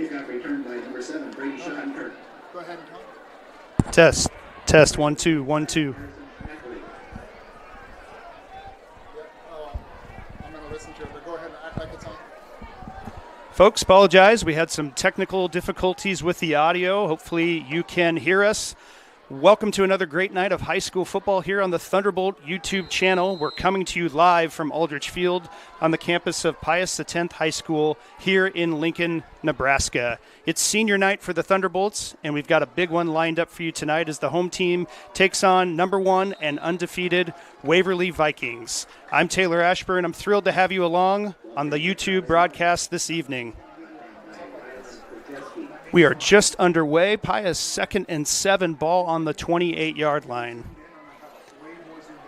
Kickoff returned by number 7, Brady Schottenkirk. Go ahead and talk. Test, 1 2 1 2. I'm going to listen to it, but go ahead and act like it's on. Folks, apologize. We had some technical difficulties with the audio. Hopefully you can hear us. Welcome to another great night of high school football here on the Thunderbolt YouTube channel. We're coming to you live from Aldrich Field on the campus of Pius X High School here in Lincoln, Nebraska. It's senior night for the Thunderbolts, and we've got a big one lined up for you tonight as the home team takes on number 1 and undefeated Waverly Vikings. I'm Taylor Ashburn. I'm thrilled to have you along on the YouTube broadcast this evening. We are just underway. Pius 2nd and 7, ball on the 28-yard line.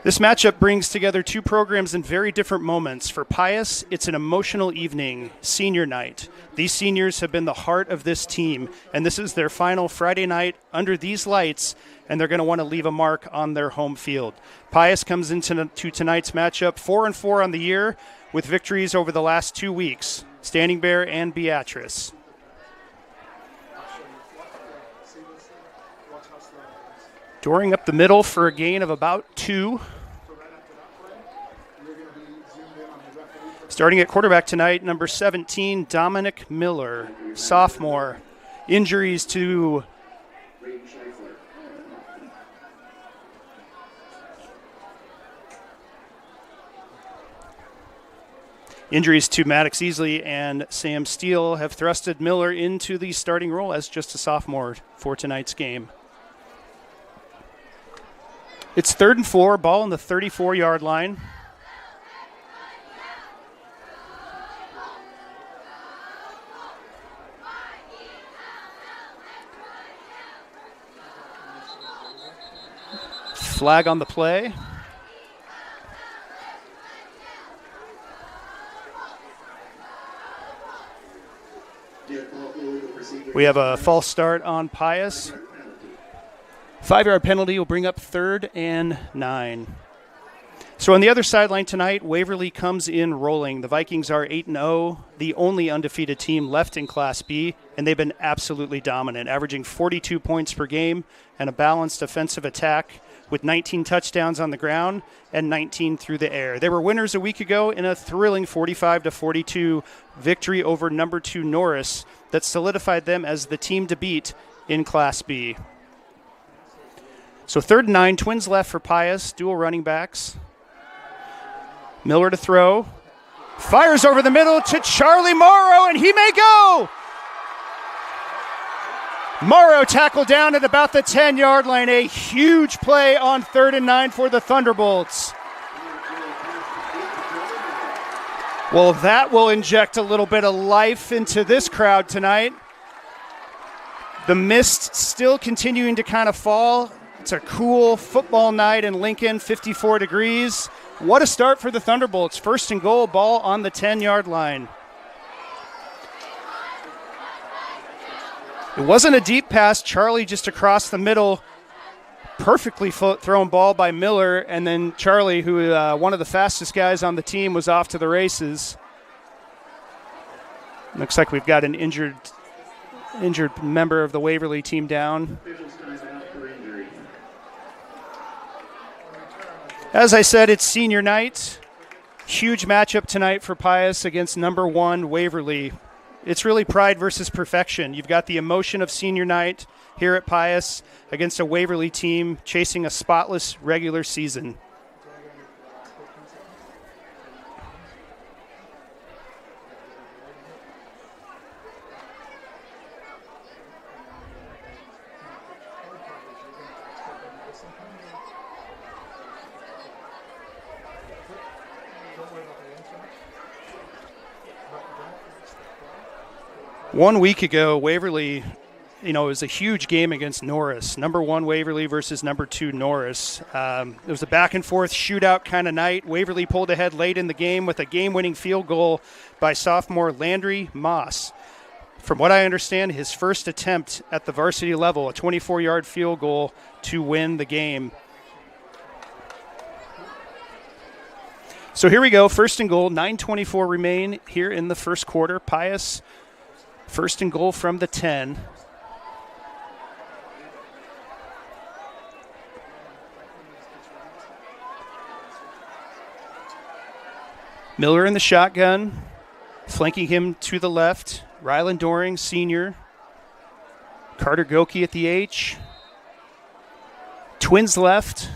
This matchup brings together two programs in very different moments. For Pius, it's an emotional evening, senior night. These seniors have been the heart of this team, and this is their final Friday night under these lights, and they're going to want to leave a mark on their home field. Pius comes into tonight's matchup 4-4 on the year with victories over the last 2 weeks, Standing Bear and Beatrice. Dooring up the middle for a gain of about 2. Starting at quarterback tonight, number 17, Dominic Miller, sophomore. Injuries to Maddox Easley and Sam Steele have thrusted Miller into the starting role as just a sophomore for tonight's game. It's 3rd and 4, ball on the 34-yard line. Flag on the play. We have a false start on Pius. 5-yard penalty will bring up 3rd and 9. So on the other sideline tonight, Waverly comes in rolling. The Vikings are 8-0, the only undefeated team left in Class B, and they've been absolutely dominant, averaging 42 points per game and a balanced offensive attack with 19 touchdowns on the ground and 19 through the air. They were winners a week ago in a thrilling 45-42 victory over number 2 Norris that solidified them as the team to beat in Class B. So 3rd and 9, twins left for Pius, dual running backs. Miller to throw. Fires over the middle to Charlie Morrow, and he may go! Morrow tackled down at about the 10-yard line. A huge play on 3rd and 9 for the Thunderbolts. Well, that will inject a little bit of life into this crowd tonight. The mist still continuing to kind of fall. It's a cool football night in Lincoln, 54 degrees. What a start for the Thunderbolts. 1st and goal, ball on the 10-yard line. It wasn't a deep pass. Charlie just across the middle. Perfectly thrown ball by Miller. And then Charlie, who one of the fastest guys on the team, was off to the races. Looks like we've got an injured member of the Waverly team down. As I said, it's senior night. Huge matchup tonight for Pius against number 1 Waverly. It's really pride versus perfection. You've got the emotion of senior night here at Pius against a Waverly team chasing a spotless regular season. One week ago, Waverly, it was a huge game against Norris. Number 1 Waverly versus number 2 Norris. It was a back-and-forth shootout kind of night. Waverly pulled ahead late in the game with a game-winning field goal by sophomore Landry Moss. From what I understand, his first attempt at the varsity level, a 24-yard field goal to win the game. So here we go, 1st and goal, 9:24 remain here in the first quarter. Pius First and goal from the 10. Miller in the shotgun, flanking him to the left. Rylan Doring, senior. Carter Goki at the H. Twins left.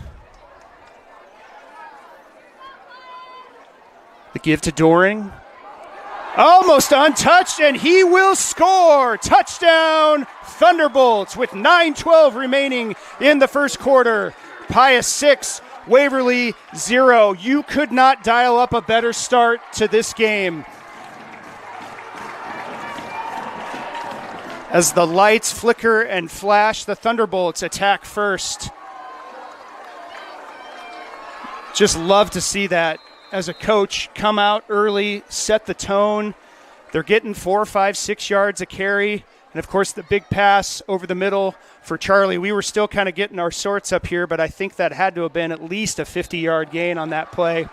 The give to Doring. Almost untouched, and he will score. Touchdown, Thunderbolts, with 9:12 remaining in the first quarter. Pius 6, Waverly 0. You could not dial up a better start to this game. As the lights flicker and flash, the Thunderbolts attack first. Just love to see that as a coach. Come out early, set the tone. They're getting 4, 5, 6 yards a carry. And, of course, the big pass over the middle for Charlie. We were still kind of getting our sorts up here, but I think that had to have been at least a 50-yard gain on that play.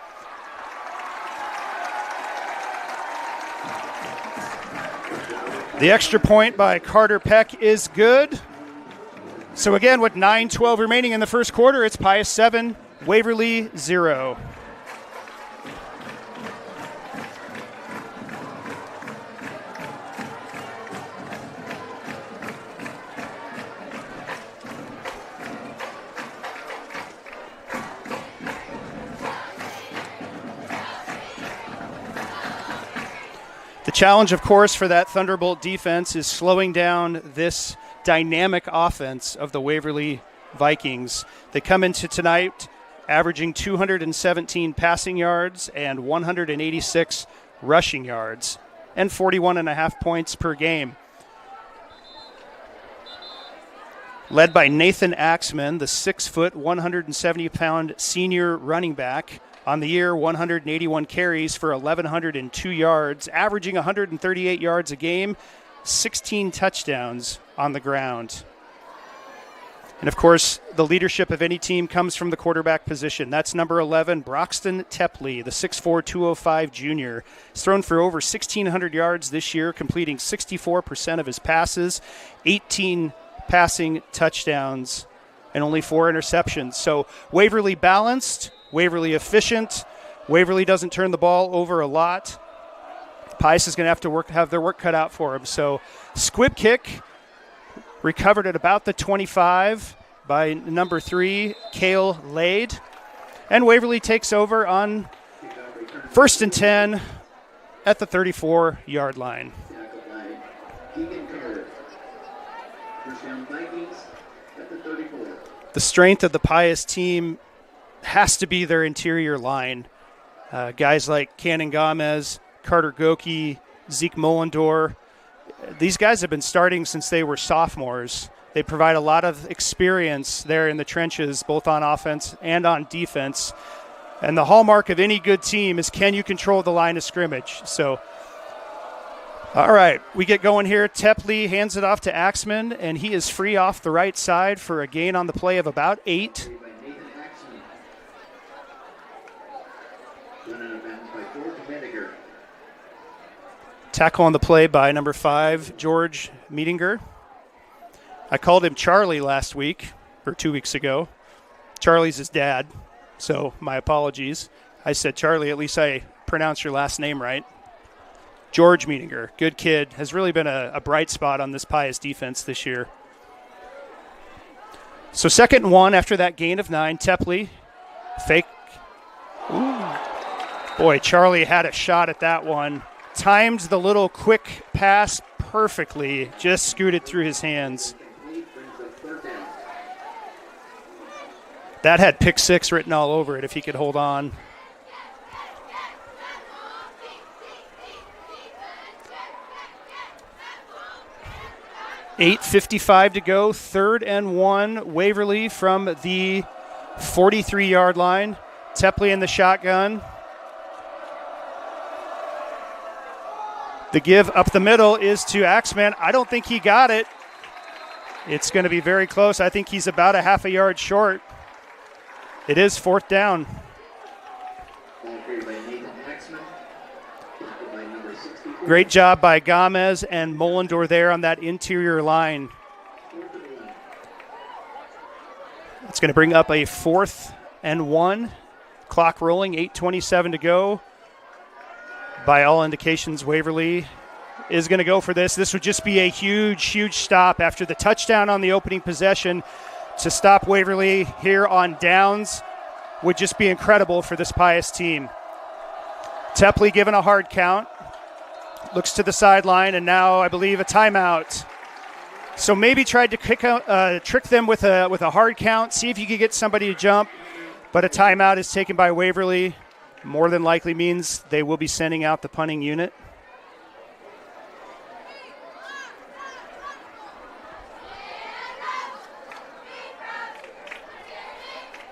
The extra point by Carter Peck is good. So, again, with 9:12 remaining in the first quarter, it's Pius 7, Waverly 0. The challenge, of course, for that Thunderbolt defense is slowing down this dynamic offense of the Waverly Vikings. They come into tonight averaging 217 passing yards and 186 rushing yards and 41.5 points per game. Led by Nathan Axman, the 6-foot, 170-pound senior running back. On the year, 181 carries for 1,102 yards, averaging 138 yards a game, 16 touchdowns on the ground. And, of course, the leadership of any team comes from the quarterback position. That's number 11, Broxton Tepley, the 6'4", 205 junior. He's thrown for over 1,600 yards this year, completing 64% of his passes, 18 passing touchdowns, and only 4 interceptions. So Waverly balanced, Waverly efficient. Waverly doesn't turn the ball over a lot. Pius is going to have their work cut out for him. So squib kick recovered at about the 25 by number 3, Cale Lade. And Waverly takes over on 1st and 10 at the 34-yard line. The strength of the Pius team has to be their interior line. Guys like Cannon Gomez, Carter Goki, Zeke Mullendor. These guys have been starting since they were sophomores. They provide a lot of experience there in the trenches, both on offense and on defense. And the hallmark of any good team is, can you control the line of scrimmage? So, all right, we get going here. Tepley hands it off to Axman, and he is free off the right side for a gain on the play of about 8. Tackle on the play by number 5, George Meedinger. I called him Charlie last week, or 2 weeks ago. Charlie's his dad, so my apologies. I said, Charlie, at least I pronounced your last name right. George Meedinger, good kid, has really been a bright spot on this Pius defense this year. So 2nd and 1 after that gain of 9. Tepley, fake. Ooh. Boy, Charlie had a shot at that one. Timed the little quick pass perfectly, just scooted through his hands. That had pick 6 written all over it if he could hold on. $8:55 to go, 3rd and 1. Waverly from the 43-yard line. Tepley in the shotgun. The give up the middle is to Axman. I don't think he got it. It's going to be very close. I think he's about a half a yard short. It is 4th down. Great job by Gomez and Mollendor there on that interior line. It's going to bring up a 4th and 1. Clock rolling, 8:27 to go. By all indications, Waverly is going to go for this. This would just be a huge, huge stop after the touchdown on the opening possession. To stop Waverly here on downs would just be incredible for this Pius team. Tepley given a hard count. Looks to the sideline, and now I believe a timeout. So maybe tried to trick them with a hard count, see if you could get somebody to jump, but a timeout is taken by Waverly. More than likely means they will be sending out the punting unit.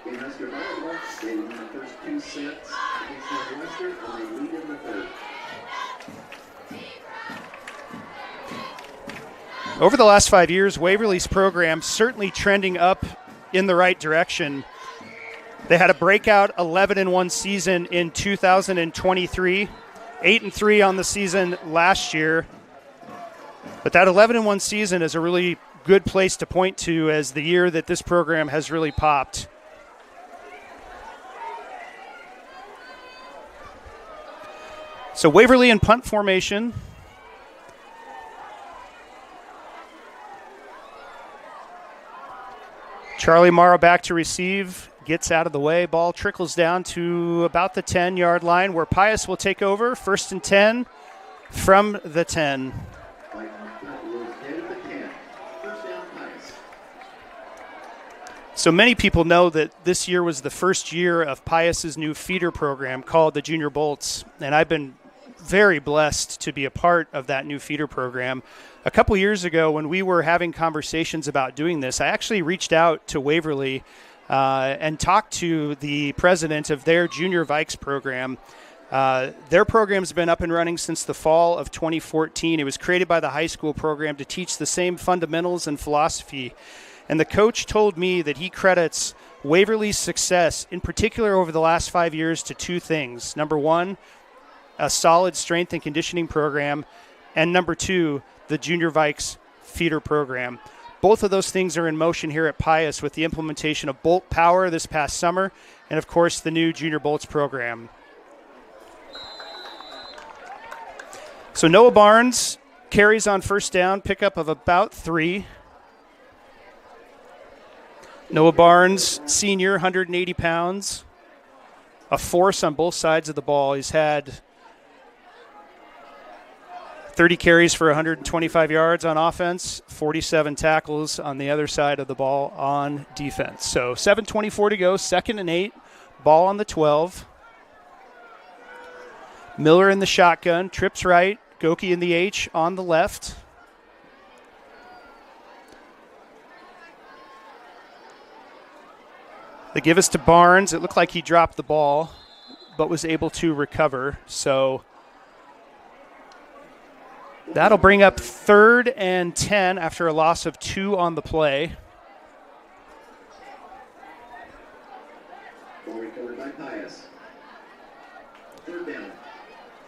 In Husker volleyball, they won the first 2 sets against Northwestern, and they lead in the third. Over the last 5 years, Waverly's program certainly trending up in the right direction. They had a breakout 11-1 season in 2023, 8-3 on the season last year. But that 11-1 season is a really good place to point to as the year that this program has really popped. So Waverly in punt formation. Charlie Morrow back to receive, gets out of the way. Ball trickles down to about the 10-yard line where Pius will take over. 1st and 10 from the 10. So many people know that this year was the first year of Pius's new feeder program called the Junior Bolts, and I've been very blessed to be a part of that new feeder program. A couple years ago, when we were having conversations about doing this, I actually reached out to Waverly and talked to the president of their Junior Vikes program. Their program's been up and running since the fall of 2014. It was created by the high school program to teach the same fundamentals and philosophy. And the coach told me that he credits Waverly's success, in particular over the last 5 years, to 2 things. Number 1, a solid strength and conditioning program, and number 2, the Junior Vikes feeder program. Both of those things are in motion here at Pius with the implementation of Bolt Power this past summer and, of course, the new Junior Bolts program. So Noah Barnes carries on first down, pickup of about 3. Noah Barnes, senior, 180 pounds, a force on both sides of the ball. He's had 30 carries for 125 yards on offense, 47 tackles on the other side of the ball on defense. So 7:24 to go, 2nd and 8, ball on the 12. Miller in the shotgun, trips right, Goki in the H on the left. They give us to Barnes. It looked like he dropped the ball, but was able to recover. So that'll bring up 3rd and 10 after a loss of 2 on the play. Ball recovered by Pius. 3rd down.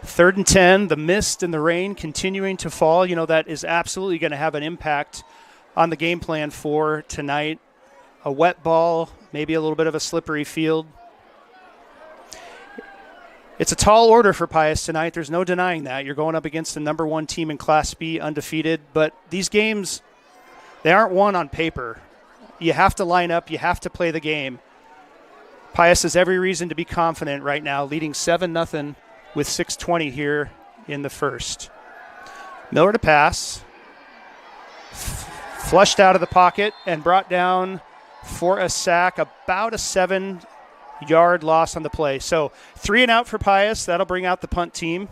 3rd and 10, the mist and the rain continuing to fall. You know, that is absolutely going to have an impact on the game plan for tonight. A wet ball, maybe a little bit of a slippery field. It's a tall order for Pius tonight. There's no denying that. You're going up against the number 1 team in Class B, undefeated. But these games, they aren't won on paper. You have to line up. You have to play the game. Pius has every reason to be confident right now, leading 7-0 with 6:20 here in the first. Miller to pass. Flushed out of the pocket and brought down for a sack, about a 7-yard loss on the play. So 3 and out for Pius. That'll bring out the punt team.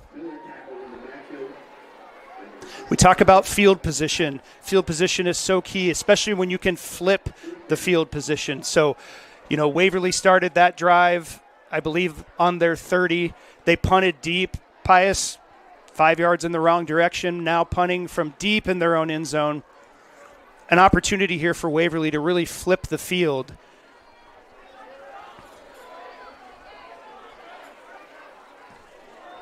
We talk about field position. Field position is so key, especially when you can flip the field position. So, you know, Waverly started that drive, I believe, on their 30. They punted deep. Pius, 5 yards in the wrong direction, now punting from deep in their own end zone. An opportunity here for Waverly to really flip the field.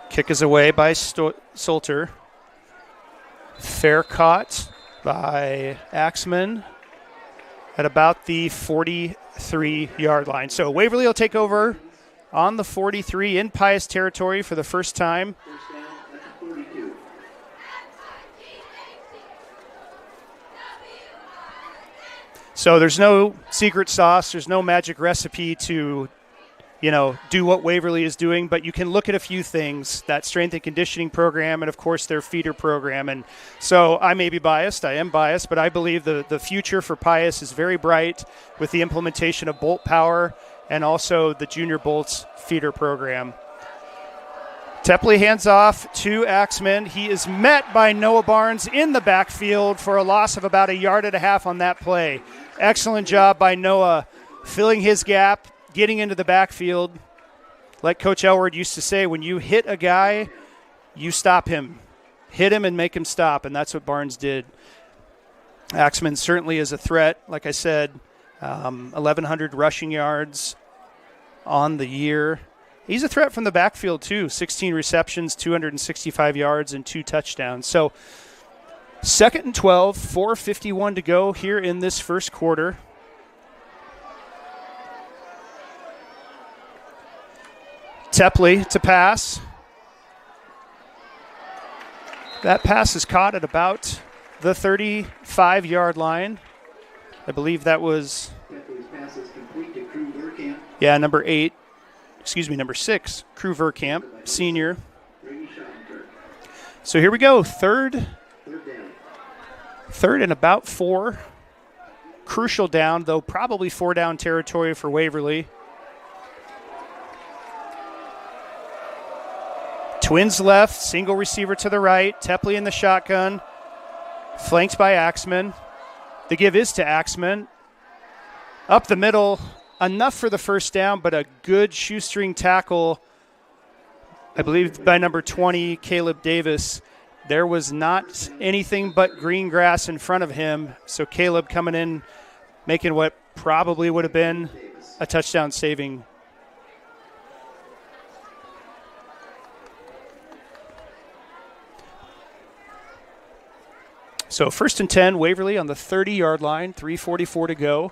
Kick is away by Solter. Fair caught by Axman at about the 43-yard line. So Waverly will take over on the 43 in Pius territory for the first time. First down at the 42. So there's no secret sauce. There's no magic recipe to, do what Waverly is doing. But you can look at a few things, that strength and conditioning program and, of course, their feeder program. And so I may be biased. I am biased. But I believe the future for Pius is very bright with the implementation of Bolt Power and also the Junior Bolts feeder program. Tepley hands off to Axman. He is met by Noah Barnes in the backfield for a loss of about 1.5 yards on that play. Excellent job by Noah filling his gap, getting into the backfield. Like Coach Elward used to say, when you hit a guy, you stop him. Hit him and make him stop, and that's what Barnes did. Axman certainly is a threat. Like I said, 1,100 rushing yards on the year. He's a threat from the backfield, too. 16 receptions, 265 yards, and 2 touchdowns. So 2nd and 12, 4:51 to go here in this first quarter. Tepley to pass. That pass is caught at about the 35-yard line. I believe that was, Tepley's pass is complete to Crew Verkamp. number 6, Crew Verkamp, senior. Brady Schottenberg. So here we go, third Third down. and about 4. Crucial down, though probably 4-down territory for Waverly. Twins left, single receiver to the right. Tepley in the shotgun, flanked by Axman. The give is to Axman. Up the middle, enough for the first down, but a good shoestring tackle, I believe, by number 20, Caleb Davis. There was not anything but green grass in front of him, so Caleb coming in, making what probably would have been a touchdown saving. So 1st and 10, Waverly on the 30-yard line, 3:44 to go.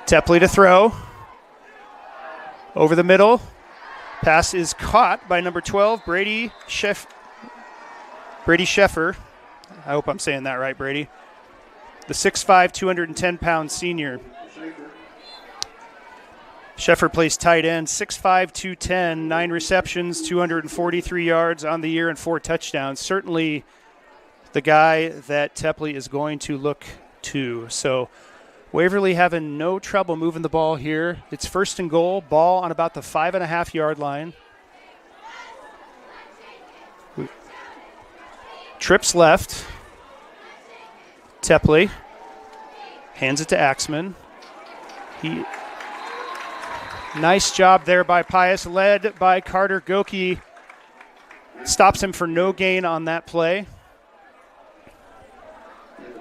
Tepley to throw. Over the middle. Pass is caught by number 12, Brady Sheffer. I hope I'm saying that right, Brady. The 6'5", 210-pound senior. Sheffer plays tight end, 6'5", 210, 9 receptions, 243 yards on the year and 4 touchdowns. Certainly the guy that Tepley is going to look to. So Waverly having no trouble moving the ball here. It's 1st and goal, ball on about the 5.5-yard line. Trips left. Tepley hands it to Axman. Nice job there by Pius, led by Carter Goki. Stops him for no gain on that play.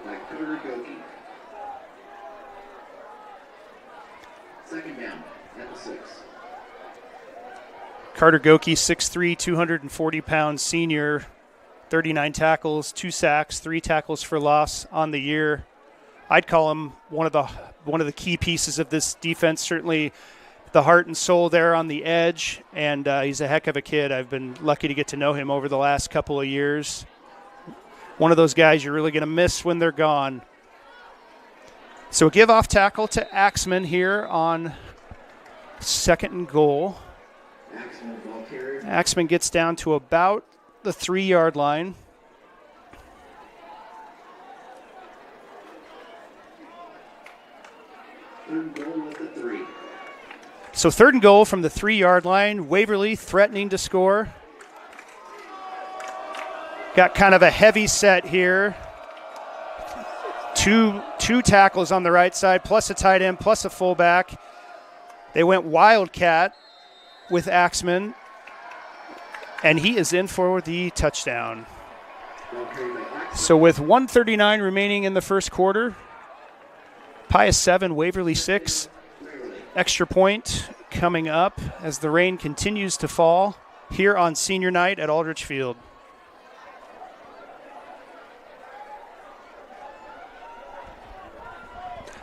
By Carter Goki. 2nd down at the 6. Carter Goki, 6'3", 240-pound senior, 39 tackles, 2 sacks, 3 tackles for loss on the year. I'd call him one of the key pieces of this defense, certainly the heart and soul there on the edge, and he's a heck of a kid. I've been lucky to get to know him over the last couple of years. One of those guys you're really going to miss when they're gone. So a give-off tackle to Axman here on 2nd and goal. Axman gets down to about the 3-yard line. Third goal at the 3. So 3rd and goal from the 3-yard line. Waverly threatening to score. Got kind of a heavy set here. Two tackles on the right side, plus a tight end, plus a fullback. They went wildcat with Axman, and he is in for the touchdown. So with 1:39 remaining in the first quarter, Pius 7, Waverly 6. Extra point coming up as the rain continues to fall here on senior night at Aldrich Field.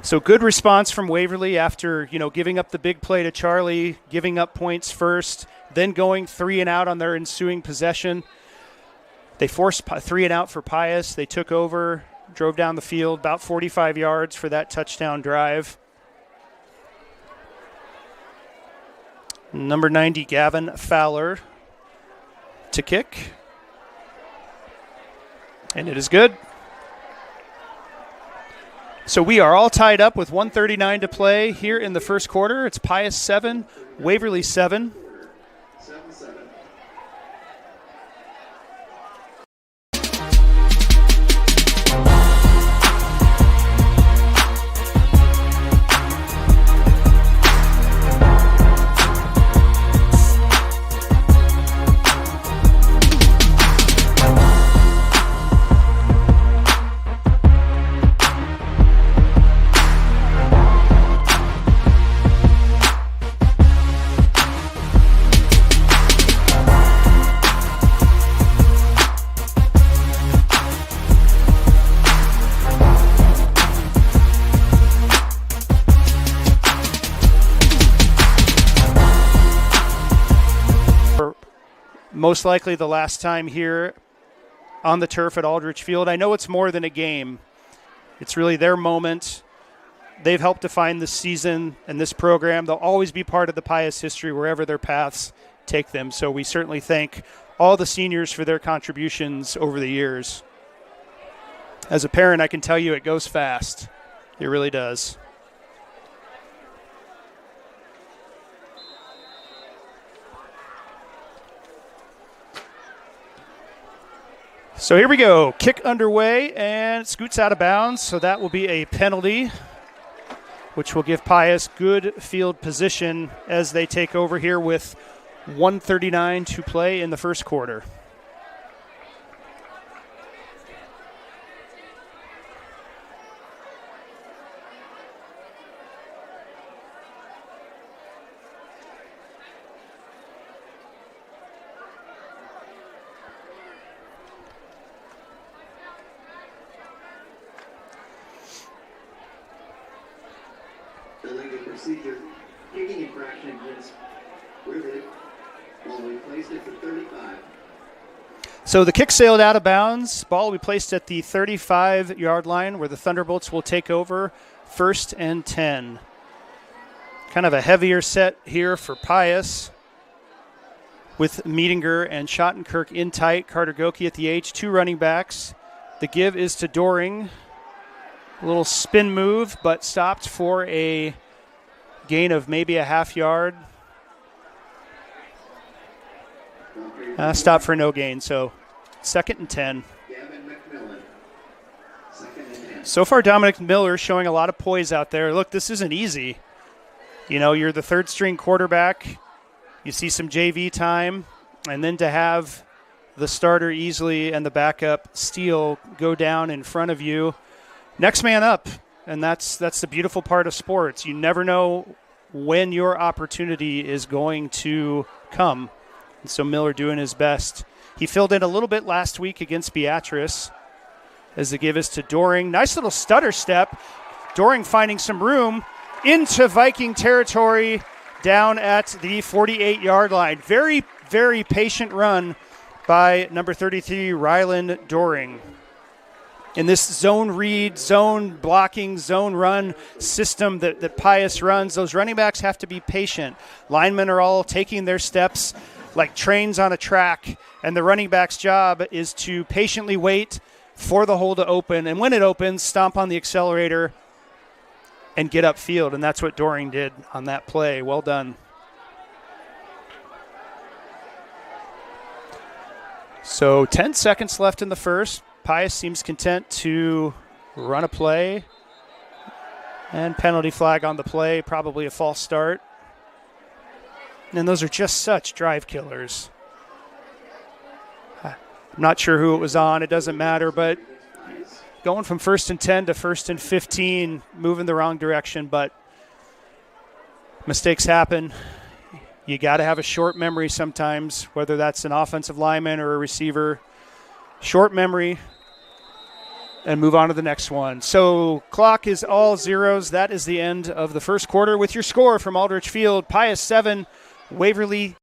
So good response from Waverly after, giving up the big play to Charlie, giving up points first, then going 3 and out on their ensuing possession. They forced 3 and out for Pius. They took over, drove down the field, about 45 yards for that touchdown drive. Number 90, Gavin Fowler to kick. And it is good. So we are all tied up with 1:39 to play here in the first quarter. It's Pius 7, Waverly 7. 7-7. Most likely the last time here on the turf at Aldrich Field. I know it's more than a game. It's really their moment. They've helped define this season and this program. They'll always be part of the Pius history wherever their paths take them. So we certainly thank all the seniors for their contributions over the years. As a parent, I can tell you it goes fast. It really does. So here we go. Kick underway, and it scoots out of bounds, so that will be a penalty, which will give Pius good field position as they take over here with 1:39 to play in the first quarter. Illegal procedure. Kicking infraction against Waverly. Well, we placed it for 35. So the kick sailed out of bounds. Ball will be placed at the 35-yard line where the Thunderbolts will take over 1st and 10. Kind of a heavier set here for Pius with Meedinger and Schottenkirk in tight. Carter Goki at the H, 2 running backs. The give is to Doring. A little spin move, but stopped for a gain of maybe a half yard. Stopped for no gain, so 2nd and 10. So far, Dominic Miller showing a lot of poise out there. Look, this isn't easy. You're the third-string quarterback. You see some JV time, and then to have the starter easily and the backup Steele go down in front of you. Next man up, and that's the beautiful part of sports. You never know when your opportunity is going to come. And so Miller doing his best. He filled in a little bit last week against Beatrice as the give is to Doring. Nice little stutter step. Doring finding some room into Viking territory down at the 48-yard line. Very, very patient run by number 33, Ryland Doring. In this zone read, zone blocking, zone run system that Pius runs, those running backs have to be patient. Linemen are all taking their steps like trains on a track, and the running back's job is to patiently wait for the hole to open, and when it opens, stomp on the accelerator and get upfield, and that's what Doring did on that play. Well done. So 10 seconds left in the first. Pius seems content to run a play, and penalty flag on the play, probably a false start. And those are just such drive killers. I'm not sure who it was on. It doesn't matter, but going from 1st and 10 to 1st and 15, moving the wrong direction, but Mistakes happen. You got to have a short memory sometimes, whether that's an offensive lineman or a receiver. Short memory and move on to the next one. So clock is all zeros. That is the end of the first quarter with your score from Aldrich Field. Pius 7, Waverly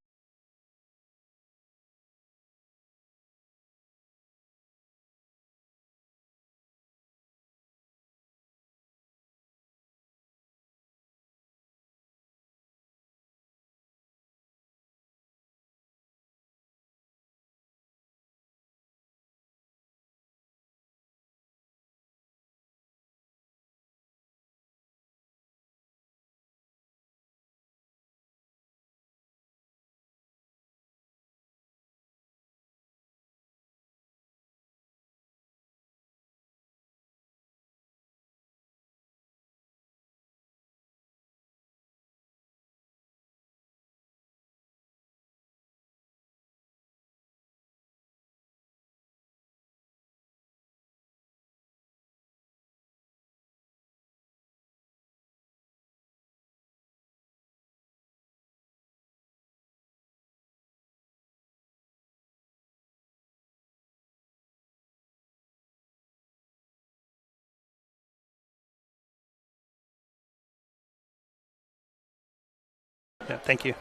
Yeah, thank you.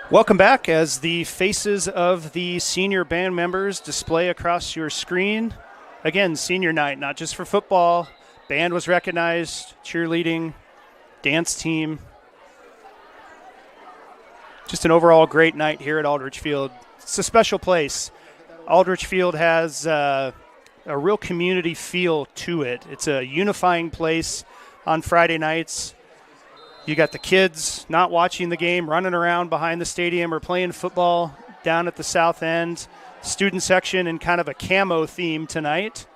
Welcome back as the faces of the senior band members display across your screen. Again, senior night, not just for football. Band was recognized, cheerleading, dance team. Just an overall great night here at Aldrich Field. It's a special place. Aldrich Field has a real community feel to it. It's a unifying place. On Friday nights, you got the kids not watching the game, running around behind the stadium or playing football down at the south end. Student section in kind of a camo theme tonight.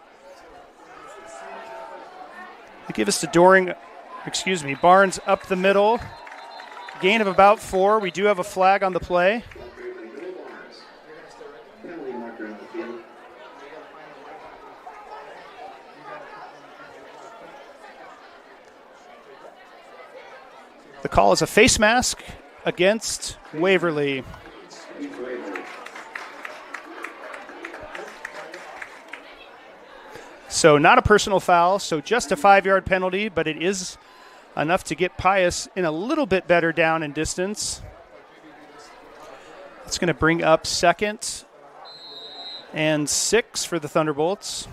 They give us the Barnes up the middle. Gain of about 4. We do have a flag on the play. The call is a face mask against Waverly. So not a personal foul, so just a 5-yard penalty, but it is enough to get Pius in a little bit better down in distance. It's going to bring up 2nd and 6 for the Thunderbolts.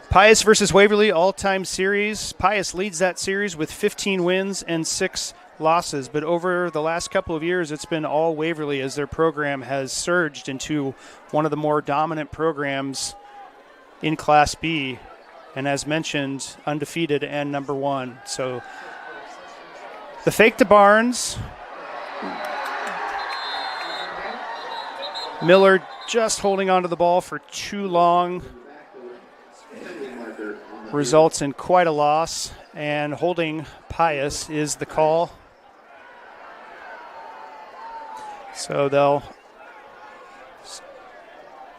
Pius versus Waverly all-time series. Pius leads that series with 15 wins and 6 losses, but over the last couple of years, it's been all Waverly as their program has surged into one of the more dominant programs in Class B, and as mentioned, undefeated and number 1. So the fake to Barnes. Miller just holding onto the ball for too long. Results in quite a loss, and holding Pius is the call. So they'll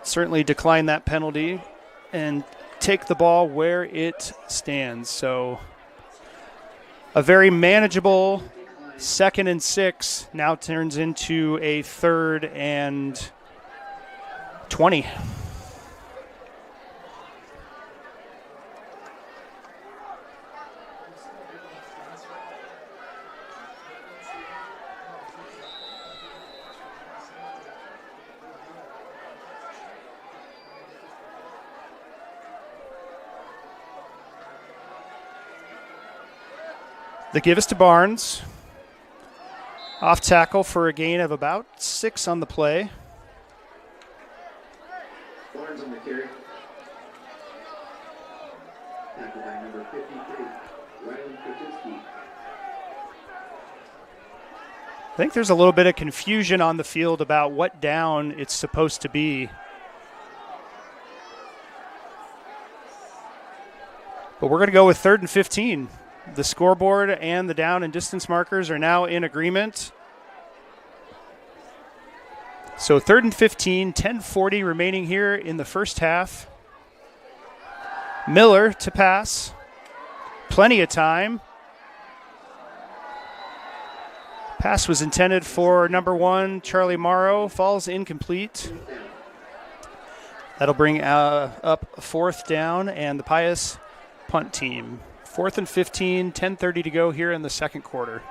certainly decline that penalty and take the ball where it stands. So a very manageable 2nd and 6 now turns into a 3rd and 20. The give is to Barnes. Off tackle for a gain of about 6 on the play. Barnes on the carry. Tackled by number 53, Ryan Kutitsky. I think there's a little bit of confusion on the field about what down it's supposed to be. But we're going to go with 3rd and 15. The scoreboard and the down and distance markers are now in agreement. So 3rd and 15, 10:40 remaining here in the first half. Miller to pass. Plenty of time. Pass was intended for number 1, Charlie Morrow. Falls incomplete. That'll bring up 4th down and the Pius punt team. 4th and 15, 10:30 to go here in the second quarter.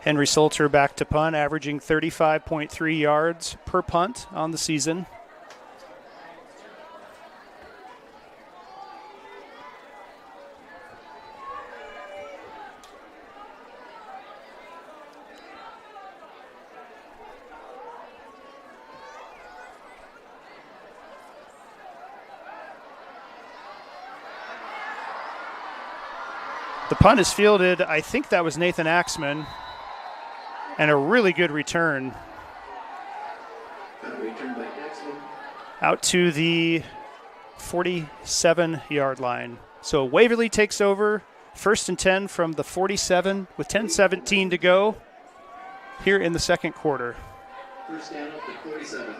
Henry Salter back to punt, averaging 35.3 yards per punt on the season. The punt is fielded. I think that was Nathan Axman. And a really good return. Out to the 47-yard line. So Waverly takes over. 1st and 10 from the 47 with 10:17 to go here in the second quarter. First down up to 47.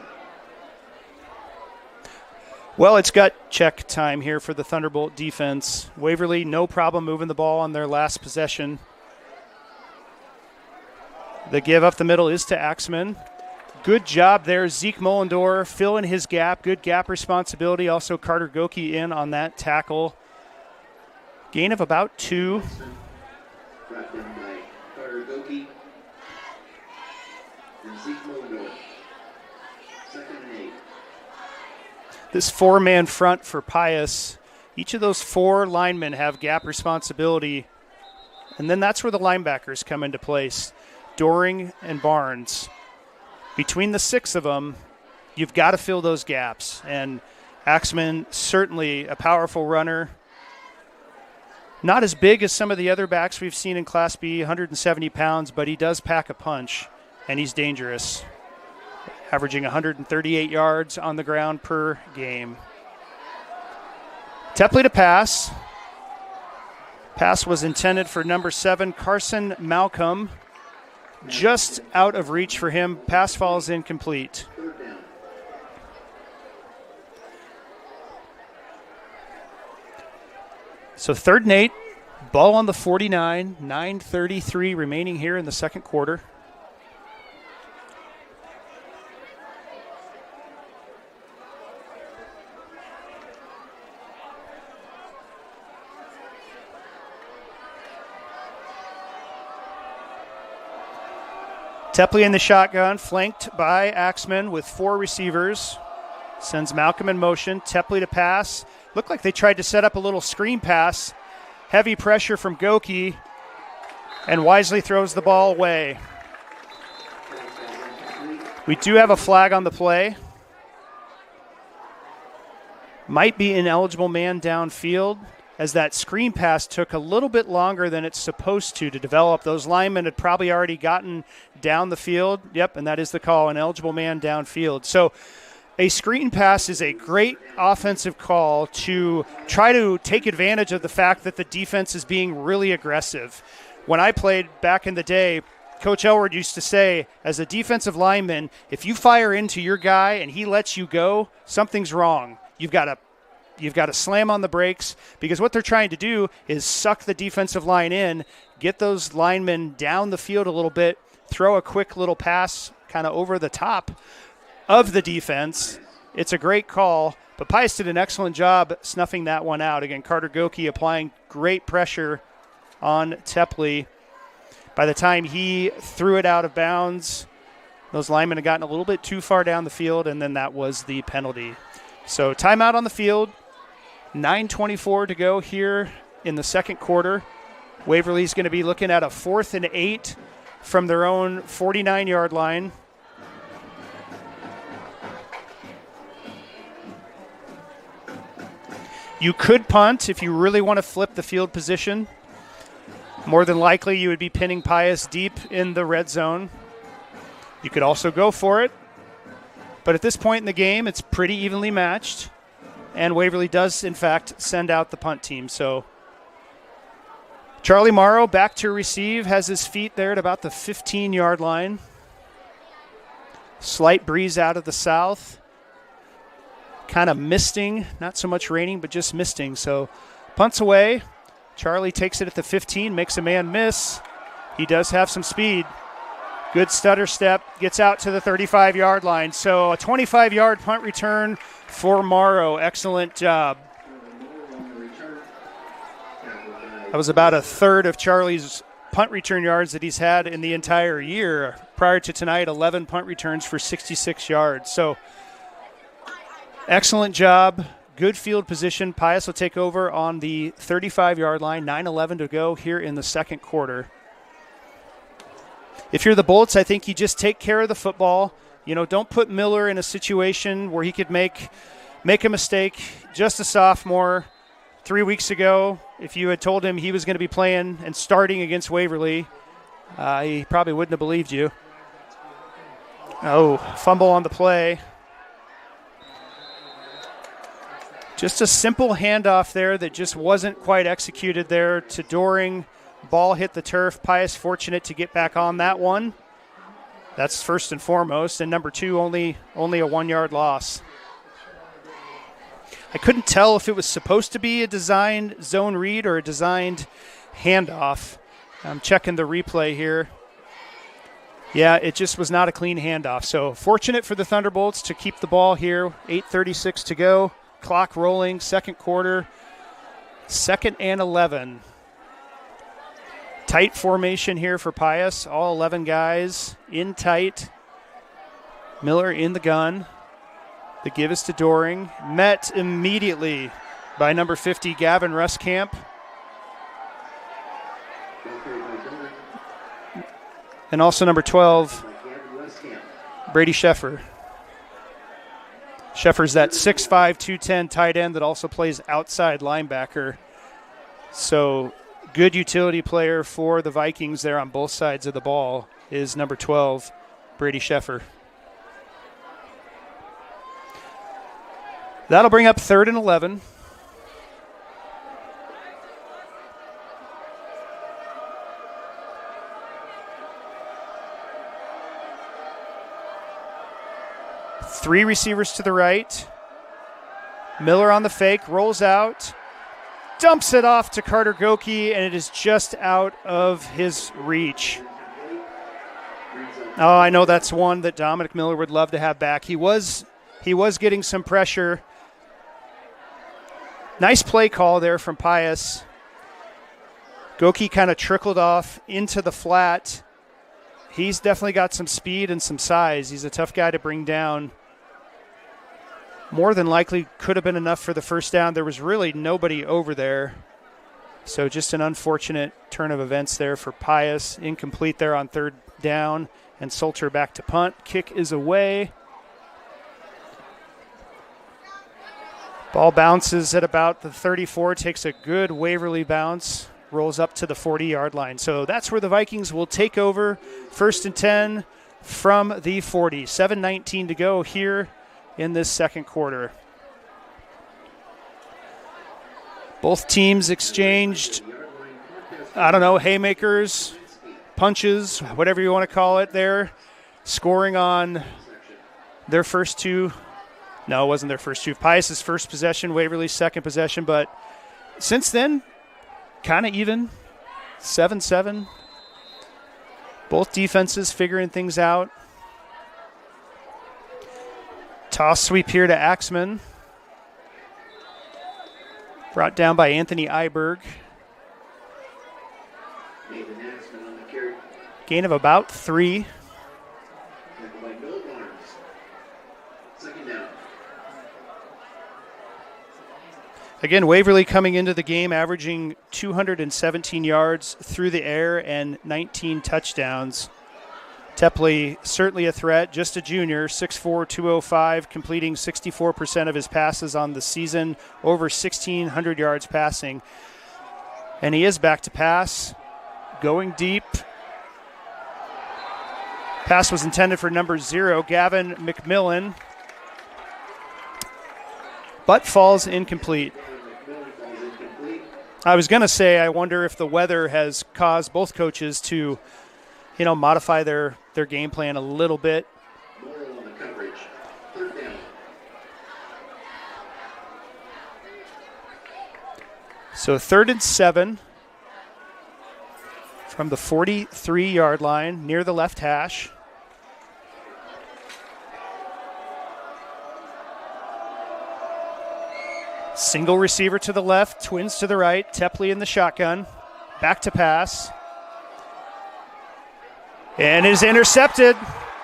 Well, it's gut check time here for the Thunderbolt defense. Waverly, no problem moving the ball on their last possession. The give up the middle is to Axman. Good job there, Zeke Mullendor filling his gap. Good gap responsibility. Also Carter Goki in on that tackle. Gain of about 2. Brought in by Carter Goki and Zeke Mullendor. 2nd and 8. This 4-man front for Pius. Each of those 4 linemen have gap responsibility. And then that's where the linebackers come into place. Doring and Barnes. Between the 6 of them, you've got to fill those gaps. And Axman, certainly a powerful runner. Not as big as some of the other backs we've seen in Class B, 170 pounds, but he does pack a punch, and he's dangerous. Averaging 138 yards on the ground per game. Tepley to pass. Pass was intended for number 7, Carson Malcolm. Just out of reach for him. Pass falls incomplete. So 3rd and 8. Ball on the 49. 9:33 remaining here in the second quarter. Tepley in the shotgun, flanked by Axman with 4 receivers. Sends Malcolm in motion. Tepley to pass. Looked like they tried to set up a little screen pass. Heavy pressure from Goki. And wisely throws the ball away. We do have a flag on the play. Might be ineligible man downfield, as that screen pass took a little bit longer than it's supposed to develop. Those linemen had probably already gotten down the field. Yep, and that is the call, an eligible man downfield. So a screen pass is a great offensive call to try to take advantage of the fact that the defense is being really aggressive. When I played back in the day, Coach Elward used to say, as a defensive lineman, if you fire into your guy and he lets you go, something's wrong. You've got to slam on the brakes, because what they're trying to do is suck the defensive line in, get those linemen down the field a little bit, throw a quick little pass kind of over the top of the defense. It's a great call, but Pius did an excellent job snuffing that one out. Again, Carter Goki applying great pressure on Tepley. By the time he threw it out of bounds, those linemen had gotten a little bit too far down the field, and then that was the penalty. So timeout on the field. 9:24 to go here in the second quarter. Waverly's going to be looking at a 4th and 8 from their own 49-yard line. You could punt if you really want to flip the field position. More than likely, you would be pinning Pius deep in the red zone. You could also go for it. But at this point in the game, it's pretty evenly matched. And Waverly does, in fact, send out the punt team. So Charlie Morrow back to receive, has his feet there at about the 15-yard line. Slight breeze out of the south. Kind of misting, not so much raining, but just misting. So punts away. Charlie takes it at the 15, makes a man miss. He does have some speed. Good stutter step, gets out to the 35-yard line. So a 25-yard punt return for Morrow. Excellent job. That was about a third of Charlie's punt return yards that he's had in the entire year. Prior to tonight, 11 punt returns for 66 yards. So excellent job. Good field position. Pius will take over on the 35-yard line. 9:11 to go here in the second quarter. If you're the Bolts, I think you just take care of the football. Don't put Miller in a situation where he could make a mistake. Just a sophomore. 3 weeks ago, if you had told him he was going to be playing and starting against Waverly, he probably wouldn't have believed you. Oh, fumble on the play. Just a simple handoff there that just wasn't quite executed there to Doring. Ball hit the turf. Pius fortunate to get back on that one. That's first and foremost. And number two, only a 1-yard loss. I couldn't tell if it was supposed to be a designed zone read or a designed handoff. I'm checking the replay here. Yeah, it just was not a clean handoff. So fortunate for the Thunderbolts to keep the ball here. 8:36 to go. Clock rolling. Second quarter. 2nd and 11. Tight formation here for Pius. All 11 guys in tight. Miller in the gun. The give is to Doring. Met immediately by number 50, Gavin Ruskamp. And also number 12, Brady Sheffer. Sheffer's that 6'5", 210 tight end that also plays outside linebacker. So good utility player for the Vikings there on both sides of the ball is number 12, Brady Sheffer. That'll bring up 3rd and 11. Three receivers to the right. Miller on the fake, rolls out, dumps it off to Carter Goki, and it is just out of his reach. Oh, I know that's one that Dominic Miller would love to have back. He was getting some pressure. Nice play call there from Pius. Goki kind of trickled off into the flat. He's definitely got some speed and some size. He's a tough guy to bring down. More than likely could have been enough for the first down. There was really nobody over there. So just an unfortunate turn of events there for Pius. Incomplete there on 3rd down. And Salter back to punt. Kick is away. Ball bounces at about the 34, takes a good Waverly bounce, rolls up to the 40-yard line. So that's where the Vikings will take over. 1st and 10 from the 40. 7:19 to go here in this second quarter. Both teams exchanged, haymakers, punches, whatever you want to call it there, scoring on their first two. No, it wasn't their first two. Pius' first possession, Waverly's second possession. But since then, kind of even. 7-7. Both defenses figuring things out. Toss sweep here to Axman. Brought down by Anthony Iberg. Gain of about 3. Again, Waverly coming into the game averaging 217 yards through the air and 19 touchdowns. Tepley certainly a threat, just a junior, 6'4", 205, completing 64% of his passes on the season, over 1,600 yards passing. And he is back to pass, going deep. Pass was intended for number 0, Gavin McMillan, but falls incomplete. I was going to say, I wonder if the weather has caused both coaches to, modify their game plan a little bit. So 3rd and 7 from the 43-yard line near the left hash. Single receiver to the left, twins to the right, Tepley in the shotgun. Back to pass. And is intercepted.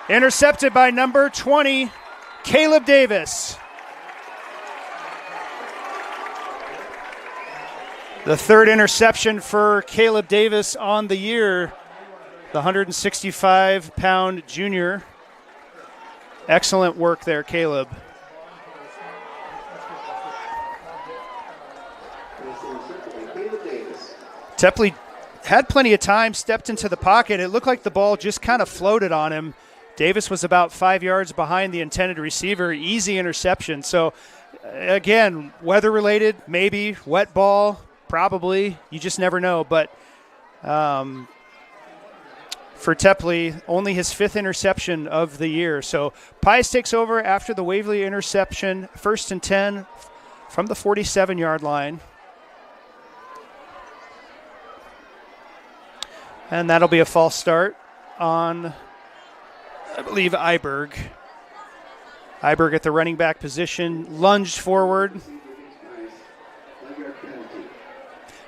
Intercepted by number 20, Caleb Davis. The 3rd interception for Caleb Davis on the year, the 165-pound junior. Excellent work there, Caleb. Tepley had plenty of time, stepped into the pocket. It looked like the ball just kind of floated on him. Davis was about 5 yards behind the intended receiver. Easy interception. So, again, weather-related, maybe. Wet ball, probably. You just never know. But for Tepley, only his 5th interception of the year. So Pius takes over after the Waverly interception. 1st and 10 from the 47-yard line. And that'll be a false start on, I believe, Iberg. Iberg at the running back position, lunged forward.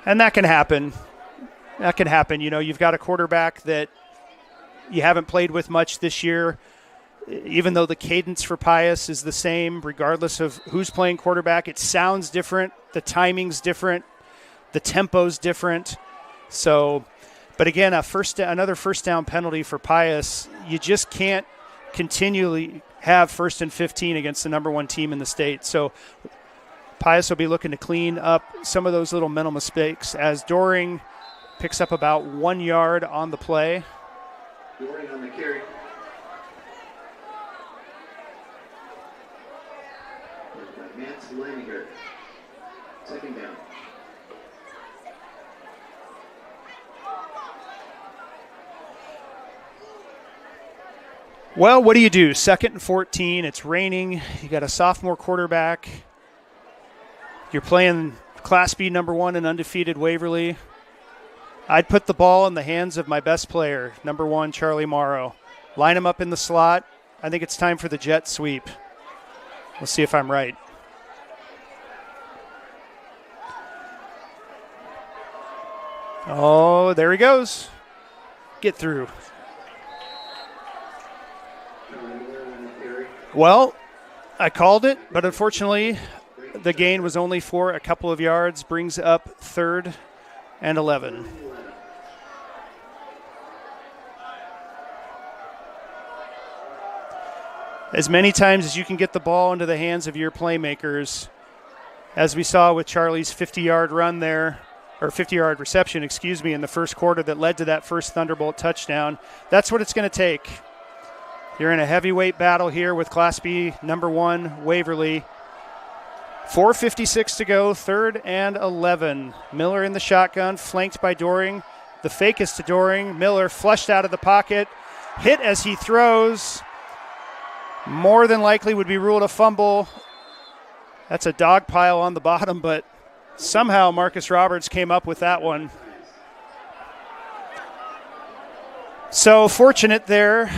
And that can happen. That can happen. You know, you've got a quarterback that you haven't played with much this year, even though the cadence for Pius is the same, regardless of who's playing quarterback. It sounds different. The timing's different. The tempo's different. So, but again, another first down penalty for Pius. You just can't continually have 1st and 15 against the number 1 team in the state. So Pius will be looking to clean up some of those little mental mistakes as Doring picks up about 1 yard on the play. Doring on the carry. Mance Leininger. 2nd down. Well, what do you do? 2nd and 14. It's raining. You got a sophomore quarterback. You're playing Class B number 1 and undefeated Waverly. I'd put the ball in the hands of my best player, number 1, Charlie Morrow. Line him up in the slot. I think it's time for the jet sweep. We'll see if I'm right. Oh, there he goes. Get through. Well, I called it, but unfortunately the gain was only for a couple of yards, brings up 3rd and 11. As many times as you can get the ball into the hands of your playmakers, as we saw with Charlie's 50-yard run there, or 50-yard reception, in the first quarter that led to that first Thunderbolt touchdown, that's what it's going to take. You're in a heavyweight battle here with Class B number 1 Waverly. 4:56 to go, 3rd and 11. Miller in the shotgun, flanked by Doring. The fake is to Doring. Miller flushed out of the pocket, hit as he throws. More than likely would be ruled a fumble. That's a dog pile on the bottom, but somehow Marcus Roberts came up with that one. So fortunate there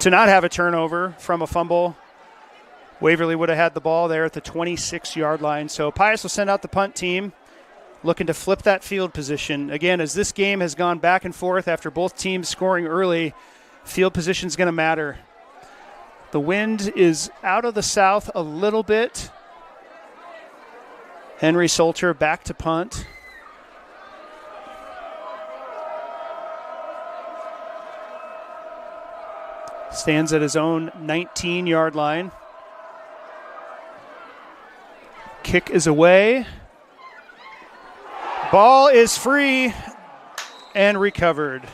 to not have a turnover from a fumble. Waverly would have had the ball there at the 26-yard line. So Pius will send out the punt team, looking to flip that field position. Again, as this game has gone back and forth after both teams scoring early, field position is going to matter. The wind is out of the south a little bit. Henry Solter back to punt. Stands at his own 19-yard line. Kick is away. Ball is free and recovered.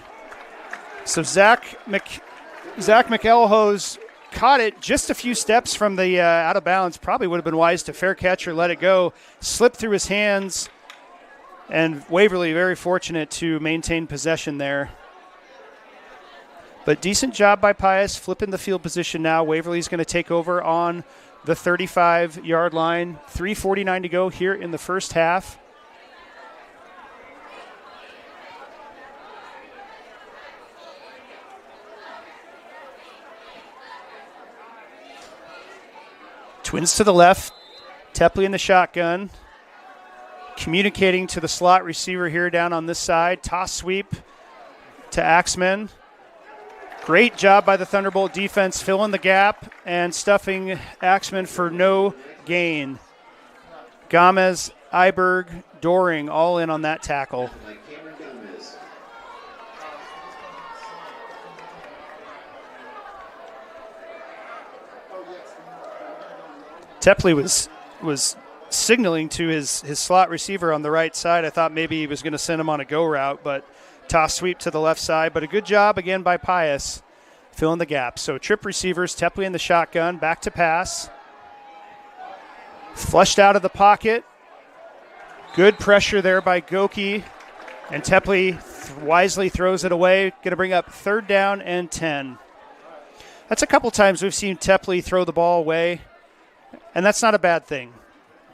So Zach McElhose caught it just a few steps from the out of bounds. Probably would have been wise to fair catch or let it go. Slipped through his hands, and Waverly very fortunate to maintain possession there. But decent job by Pius, flipping the field position now. Waverly's going to take over on the 35-yard line. 3:49 to go here in the first half. Twins to the left. Tepley in the shotgun. Communicating to the slot receiver here down on this side. Toss sweep to Axman. Great job by the Thunderbolt defense, filling the gap and stuffing Axman for no gain. Gomez, Iberg, Doring all in on that tackle. Tepley was signaling to his slot receiver on the right side. I thought maybe he was going to send him on a go route, but toss sweep to the left side. But a good job again by Pius filling the gap. So trip receivers, Tepley in the shotgun, back to pass. Flushed out of the pocket. Good pressure there by Goki. And Tepley wisely throws it away. Going to bring up 3rd down and 10. That's a couple times we've seen Tepley throw the ball away. And that's not a bad thing.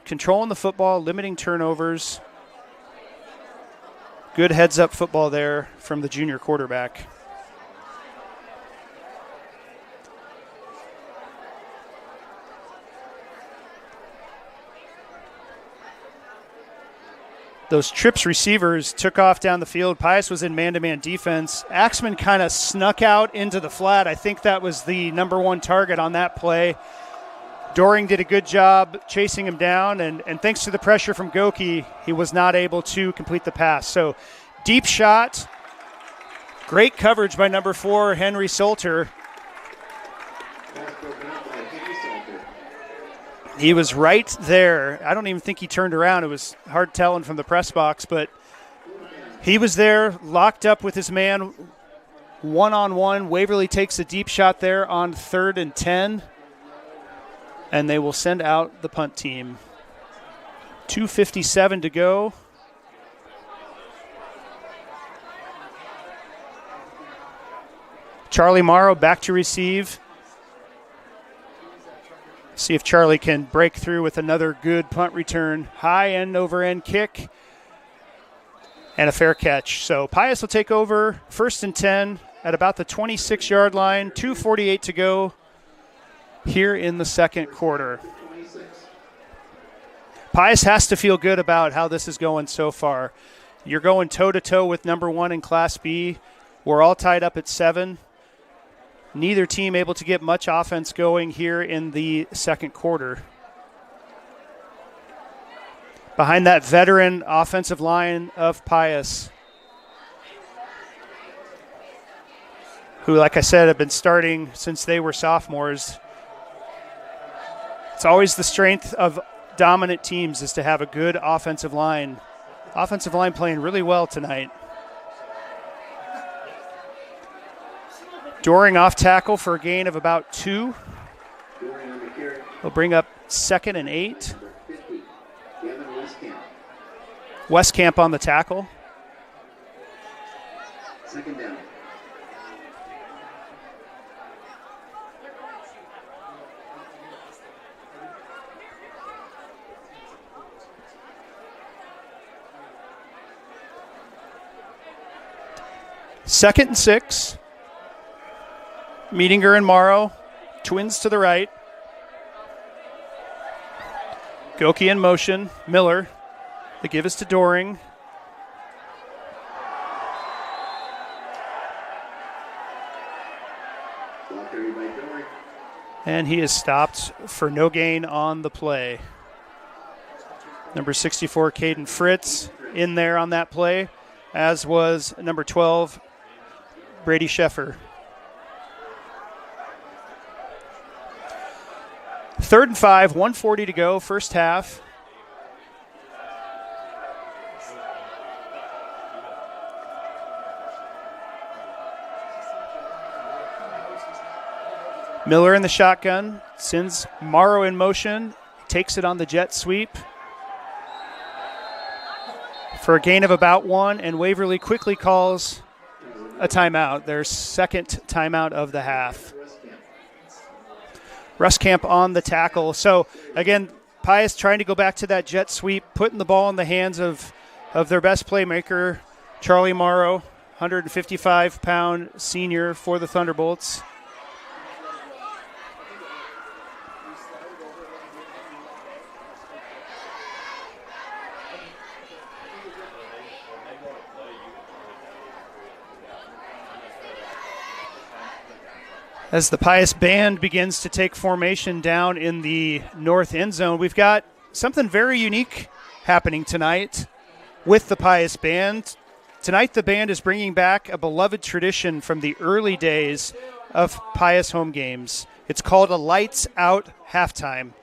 Controlling the football, limiting turnovers. Good heads-up football there from the junior quarterback. Those trips receivers took off down the field. Pius was in man-to-man defense. Axman kind of snuck out into the flat. I think that was the number 1 target on that play. Doring did a good job chasing him down, and thanks to the pressure from Goki, he was not able to complete the pass. So deep shot, great coverage by number 4, Henry Salter. He was right there. I don't even think he turned around. It was hard telling from the press box, but he was there, locked up with his man, one-on-one. Waverly takes a deep shot there on 3rd and 10. And they will send out the punt team. 2:57 to go. Charlie Morrow back to receive. See if Charlie can break through with another good punt return. High end over end kick. And a fair catch. So Pius will take over 1st and 10 at about the 26-yard line. 2:48 to go here in the second quarter. Pius has to feel good about how this is going so far. You're going toe-to-toe with number 1 in Class B. We're all tied up at 7. Neither team able to get much offense going here in the second quarter. Behind that veteran offensive line of Pius, who, like I said, have been starting since they were sophomores. It's always the strength of dominant teams is to have a good offensive line. Offensive line playing really well tonight. Doring off tackle for a gain of about 2. He'll bring up 2nd and 8. Westcamp on the tackle. 2nd down. Second and 6. Meetinger and Morrow. Twins to the right. Goki in motion. Miller. The give is to Doring. And he is stopped for no gain on the play. Number 64, Caden Fritz, in there on that play, as was number 12, Brady Sheffer. 3rd and 5, 1:40 to go, first half. Miller in the shotgun, sends Morrow in motion, takes it on the jet sweep for a gain of about 1, and Waverly quickly calls a timeout, their second timeout of the half. Ruskamp on the tackle. So, again, Pius trying to go back to that jet sweep, putting the ball in the hands of their best playmaker, Charlie Morrow, 155-pound senior for the Thunderbolts. As the Pius band begins to take formation down in the north end zone, we've got something very unique happening tonight with the Pius band. Tonight the band is bringing back a beloved tradition from the early days of Pius home games. It's called a lights out halftime.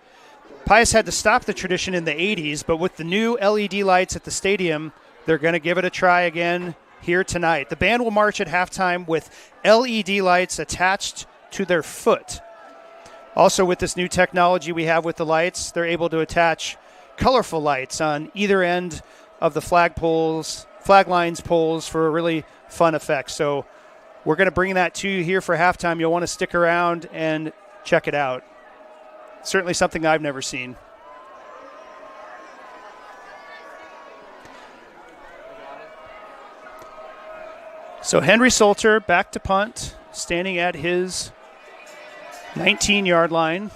Pius had to stop the tradition in the 80s, but with the new LED lights at the stadium, they're going to give it a try again here tonight. The band will march at halftime with LED lights attached to their foot. Also, with this new technology we have with the lights, they're able to attach colorful lights on either end of the flag lines poles for a really fun effect. So we're going to bring that to you here for halftime. You'll want to stick around and check it out. Certainly something I've never seen. So Henry Salter back to punt, standing at his 19-yard line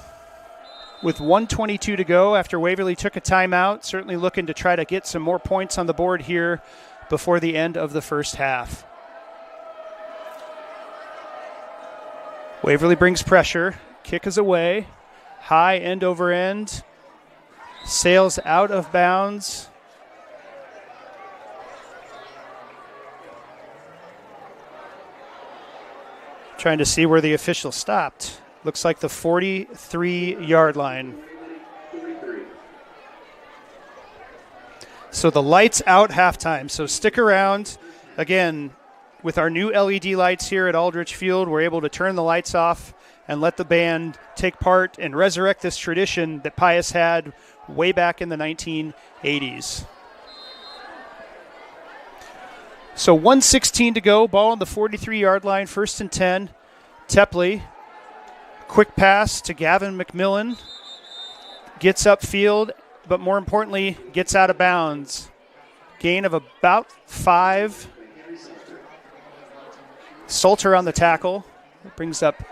with 1:22 to go after Waverly took a timeout, certainly looking to try to get some more points on the board here before the end of the first half. Waverly brings pressure. Kick is away. High end over end. Sails out of bounds. Trying to see where the official stopped. Looks like the 43-yard line. So the lights out halftime. So stick around. Again, with our new LED lights here at Aldrich Field, we're able to turn the lights off and let the band take part and resurrect this tradition that Pius had way back in the 1980s. So 1:16 to go, ball on the 43-yard line, 1st and 10. Tepley, quick pass to Gavin McMillan, gets upfield, but more importantly, gets out of bounds. Gain of about 5. Salter on the tackle. It brings up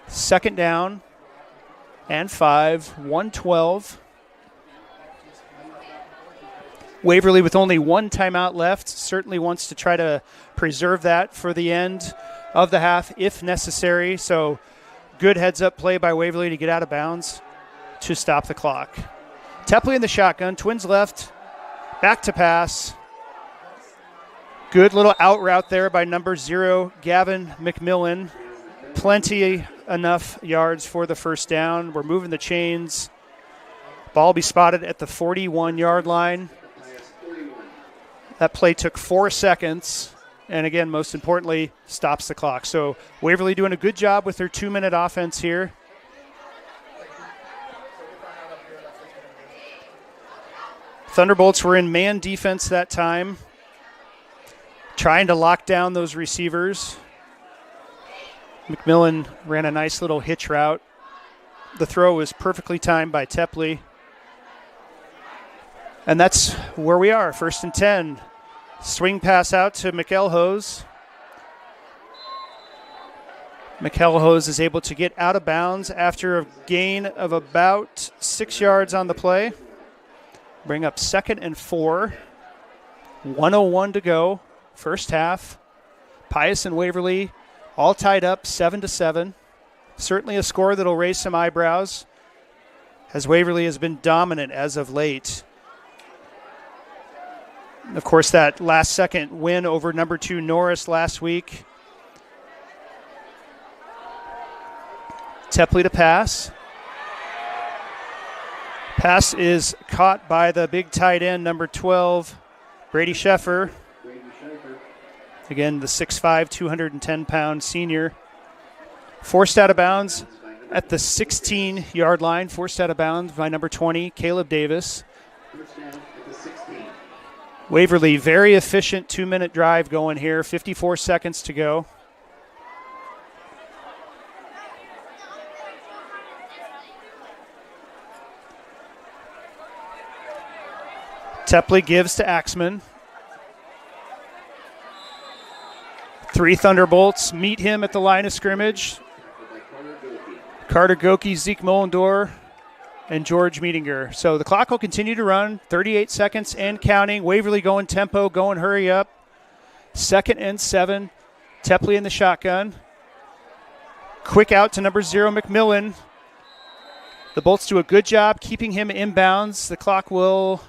2nd down and 5, 1:12. Waverly with only one timeout left certainly wants to try to preserve that for the end of the half if necessary. So good heads-up play by Waverly to get out of bounds to stop the clock. Tepley in the shotgun, twins left, back to pass. Good little out route there by number 0, Gavin McMillan. Plenty enough yards for the first down. We're moving the chains. Ball will be spotted at the 41-yard line. That play took 4 seconds, and again, most importantly, stops the clock. So Waverly doing a good job with their 2-minute offense here. Thunderbolts were in man defense that time, trying to lock down those receivers. McMillan ran a nice little hitch route. The throw was perfectly timed by Tepley. And that's where we are, 1st and 10. Swing pass out to McElhose. McElhose is able to get out of bounds after a gain of about 6 yards on the play. Bring up 2nd and 4. 1:01 to go, first half. Pius and Waverly all tied up 7-7. Certainly a score that'll raise some eyebrows, as Waverly has been dominant as of late. Of course, that last-second win over number 2 Norris last week. Tepley to pass. Pass is caught by the big tight end, number 12, Brady Sheffer. Again, the 6'5", 210-pound senior. Forced out of bounds at the 16-yard line. Forced out of bounds by number 20, Caleb Davis. Waverly, very efficient 2-minute drive going here, 54 seconds to go. Tepley gives to Axman. 3 Thunderbolts meet him at the line of scrimmage. Carter Goki, Zeke Mullendor, and George Meetinger. So the clock will continue to run, 38 seconds and counting. Waverly going tempo, going hurry up. 2nd and 7. Tepley in the shotgun. Quick out to number 0, McMillan. The Bolts do a good job keeping him inbounds. The clock will...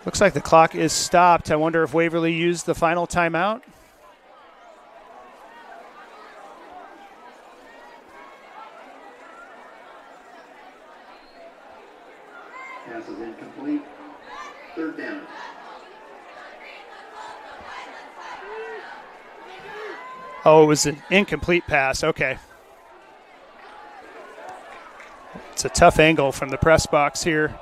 Looks like the clock is stopped. I wonder if Waverly used the final timeout. Pass is incomplete. 3rd down. Oh, it was an incomplete pass. Okay. It's a tough angle from the press box here.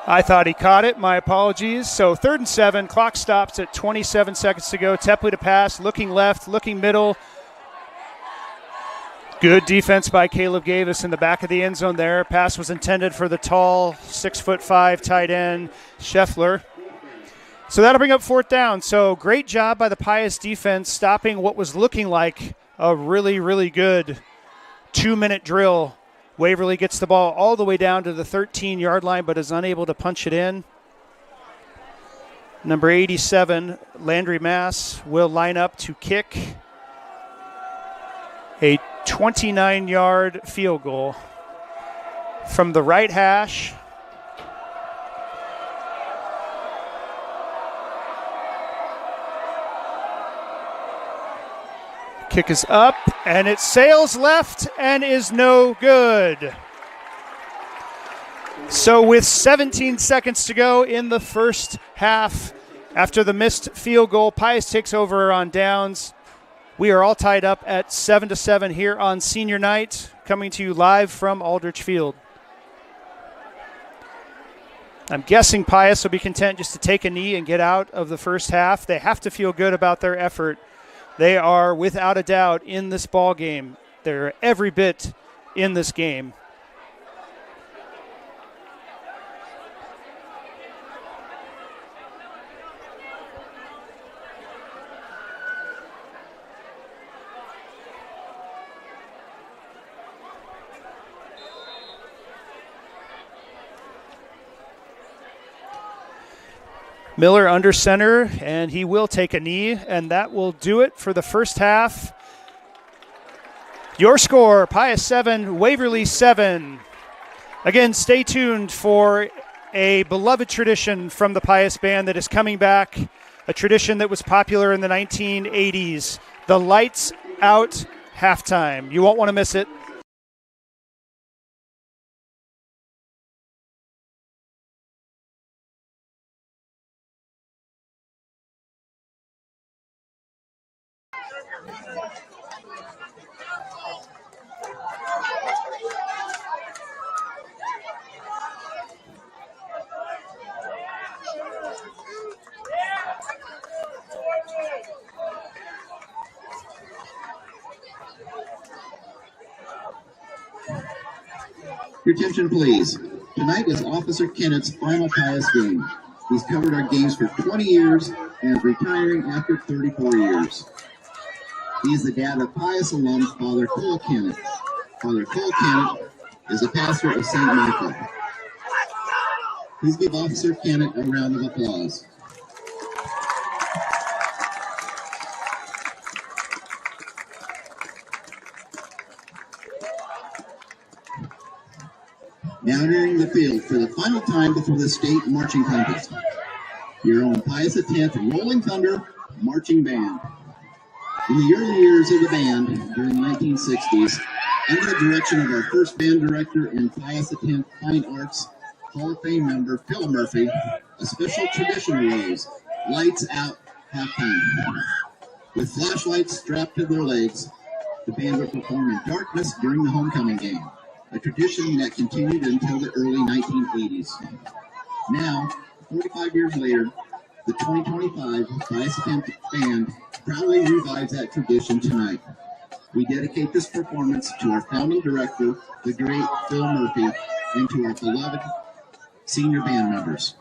I thought he caught it. My apologies. So 3rd and 7. Clock stops at 27 seconds to go. Tepley to pass. Looking left. Looking middle. Good defense by Caleb Gavis in the back of the end zone there. Pass was intended for the tall 6'5" tight end Scheffler. So that'll bring up 4th down. So great job by the Pius defense stopping what was looking like a really, really good 2-minute drill. Waverly gets the ball all the way down to the 13-yard line, but is unable to punch it in. Number 87, Landry Mass, will line up to kick a 29-yard field goal from the right hash. Kick is up, and it sails left and is no good. So with 17 seconds to go in the first half, after the missed field goal, Pius takes over on downs. We are all tied up at 7-7 here on senior night, coming to you live from Aldrich Field. I'm guessing Pius will be content just to take a knee and get out of the first half. They have to feel good about their effort. They are, without a doubt, in this ball game. They're every bit in this game. Miller under center, and he will take a knee, and that will do it for the first half. Your score, Pius 7, Waverly 7. Again, stay tuned for a beloved tradition from the Pius Band that is coming back, a tradition that was popular in the 1980s, the Lights Out Halftime. You won't want to miss it. Your attention, please. Tonight is Officer Kennett's final Pius game. He's covered our games for 20 years and is retiring after 34 years. He is the dad of Pius alum Father Cole Kennett. Father Cole Kennett is a pastor of St. Michael. Please give Officer Kennett a round of applause. Now entering the field for the final time before the state marching contest. Your own Pius X Rolling Thunder Marching Band. In the early years of the band, during the 1960s, under the direction of our first band director and Pius X Fine Arts Hall of Fame member, Phil Murphy, a special tradition arose, Lights Out Halftime. With flashlights strapped to their legs, the band would perform in darkness during the homecoming game, a tradition that continued until the early 1980s. Now, 45 years later, the 2025 Pius Band proudly revives that tradition tonight. We dedicate this performance to our founding director, the great Phil Murphy, and to our beloved senior band members.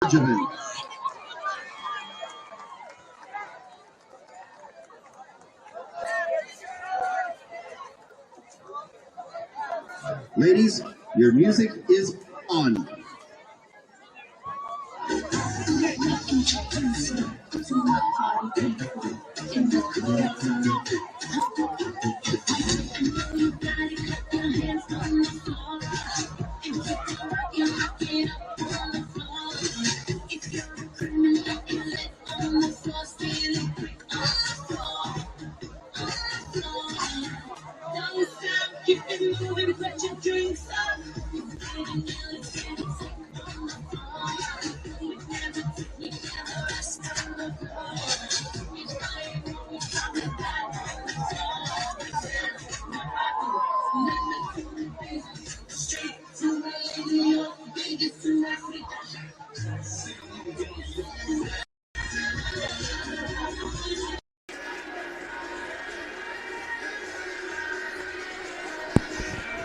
charge events. Ladies, your music is on.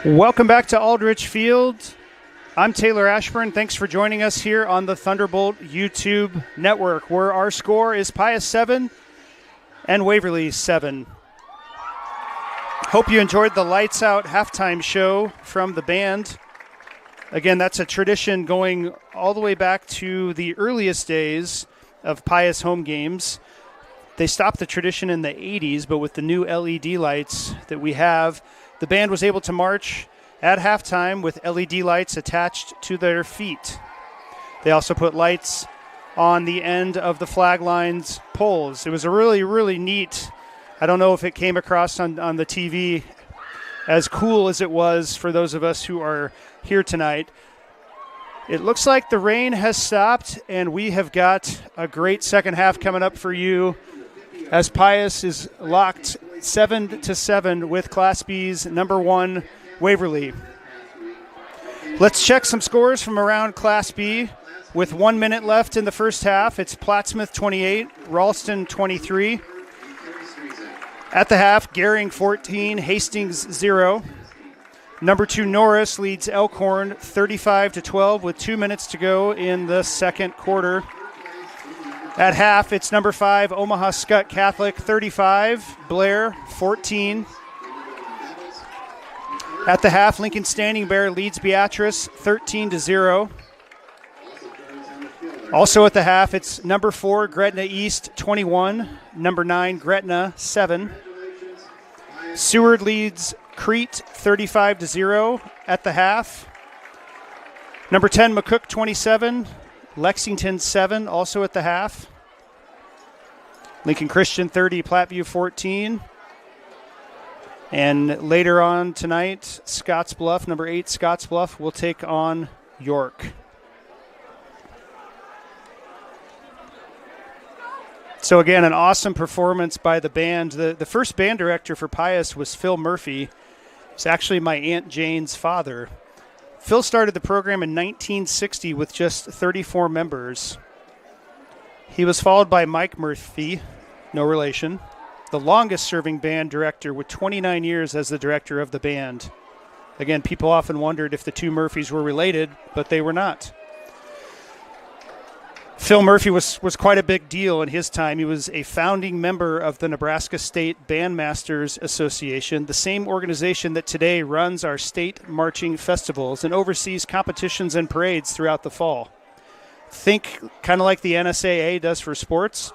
Welcome back to Aldrich Field. I'm Taylor Ashburn. Thanks for joining us here on the Thunderbolt YouTube network, where our score is Pius 7 and Waverly 7. Hope you enjoyed the Lights Out halftime show from the band. Again, that's a tradition going all the way back to the earliest days of Pius home games. They stopped the tradition in the 80s, but with the new LED lights that we have, the band was able to march at halftime with LED lights attached to their feet. They also put lights on the end of the flag lines poles. It was a really, really neat, I don't know if it came across on the TV as cool as it was for those of us who are here tonight. It looks like the rain has stopped, and we have got a great second half coming up for you as Pius is locked 7-7 with Class B's number 1 Waverly. Let's check some scores from around Class B. With 1 minute left in the first half, it's Plattsmouth 28, Ralston 23. At the half, Gehring 14, Hastings 0. Number 2 Norris leads Elkhorn 35-12 with 2 minutes to go in the second quarter. At half, it's number 5 Omaha Skutt Catholic 35, Blair 14. At the half, Lincoln Standing Bear leads Beatrice 13-0. Also at the half, it's number 4 Gretna East 21, number 9 Gretna 7. Seward leads Crete 35-0 at the half. Number 10 McCook 27, Lexington 7 also at the half. Lincoln Christian 30, Platteview 14. And later on tonight, Scottsbluff, number 8 Scottsbluff, will take on York. So again, an awesome performance by the band. The first band director for Pius was Phil Murphy. It's actually my Aunt Jane's father. Phil started the program in 1960 with just 34 members. He was followed by Mike Murphy, no relation, the longest-serving band director with 29 years as the director of the band. Again, people often wondered if the two Murphys were related, but they were not. Phil Murphy was quite a big deal in his time. He was a founding member of the Nebraska State Bandmasters Association, the same organization that today runs our state marching festivals and oversees competitions and parades throughout the fall. Think kind of like the NSAA does for sports,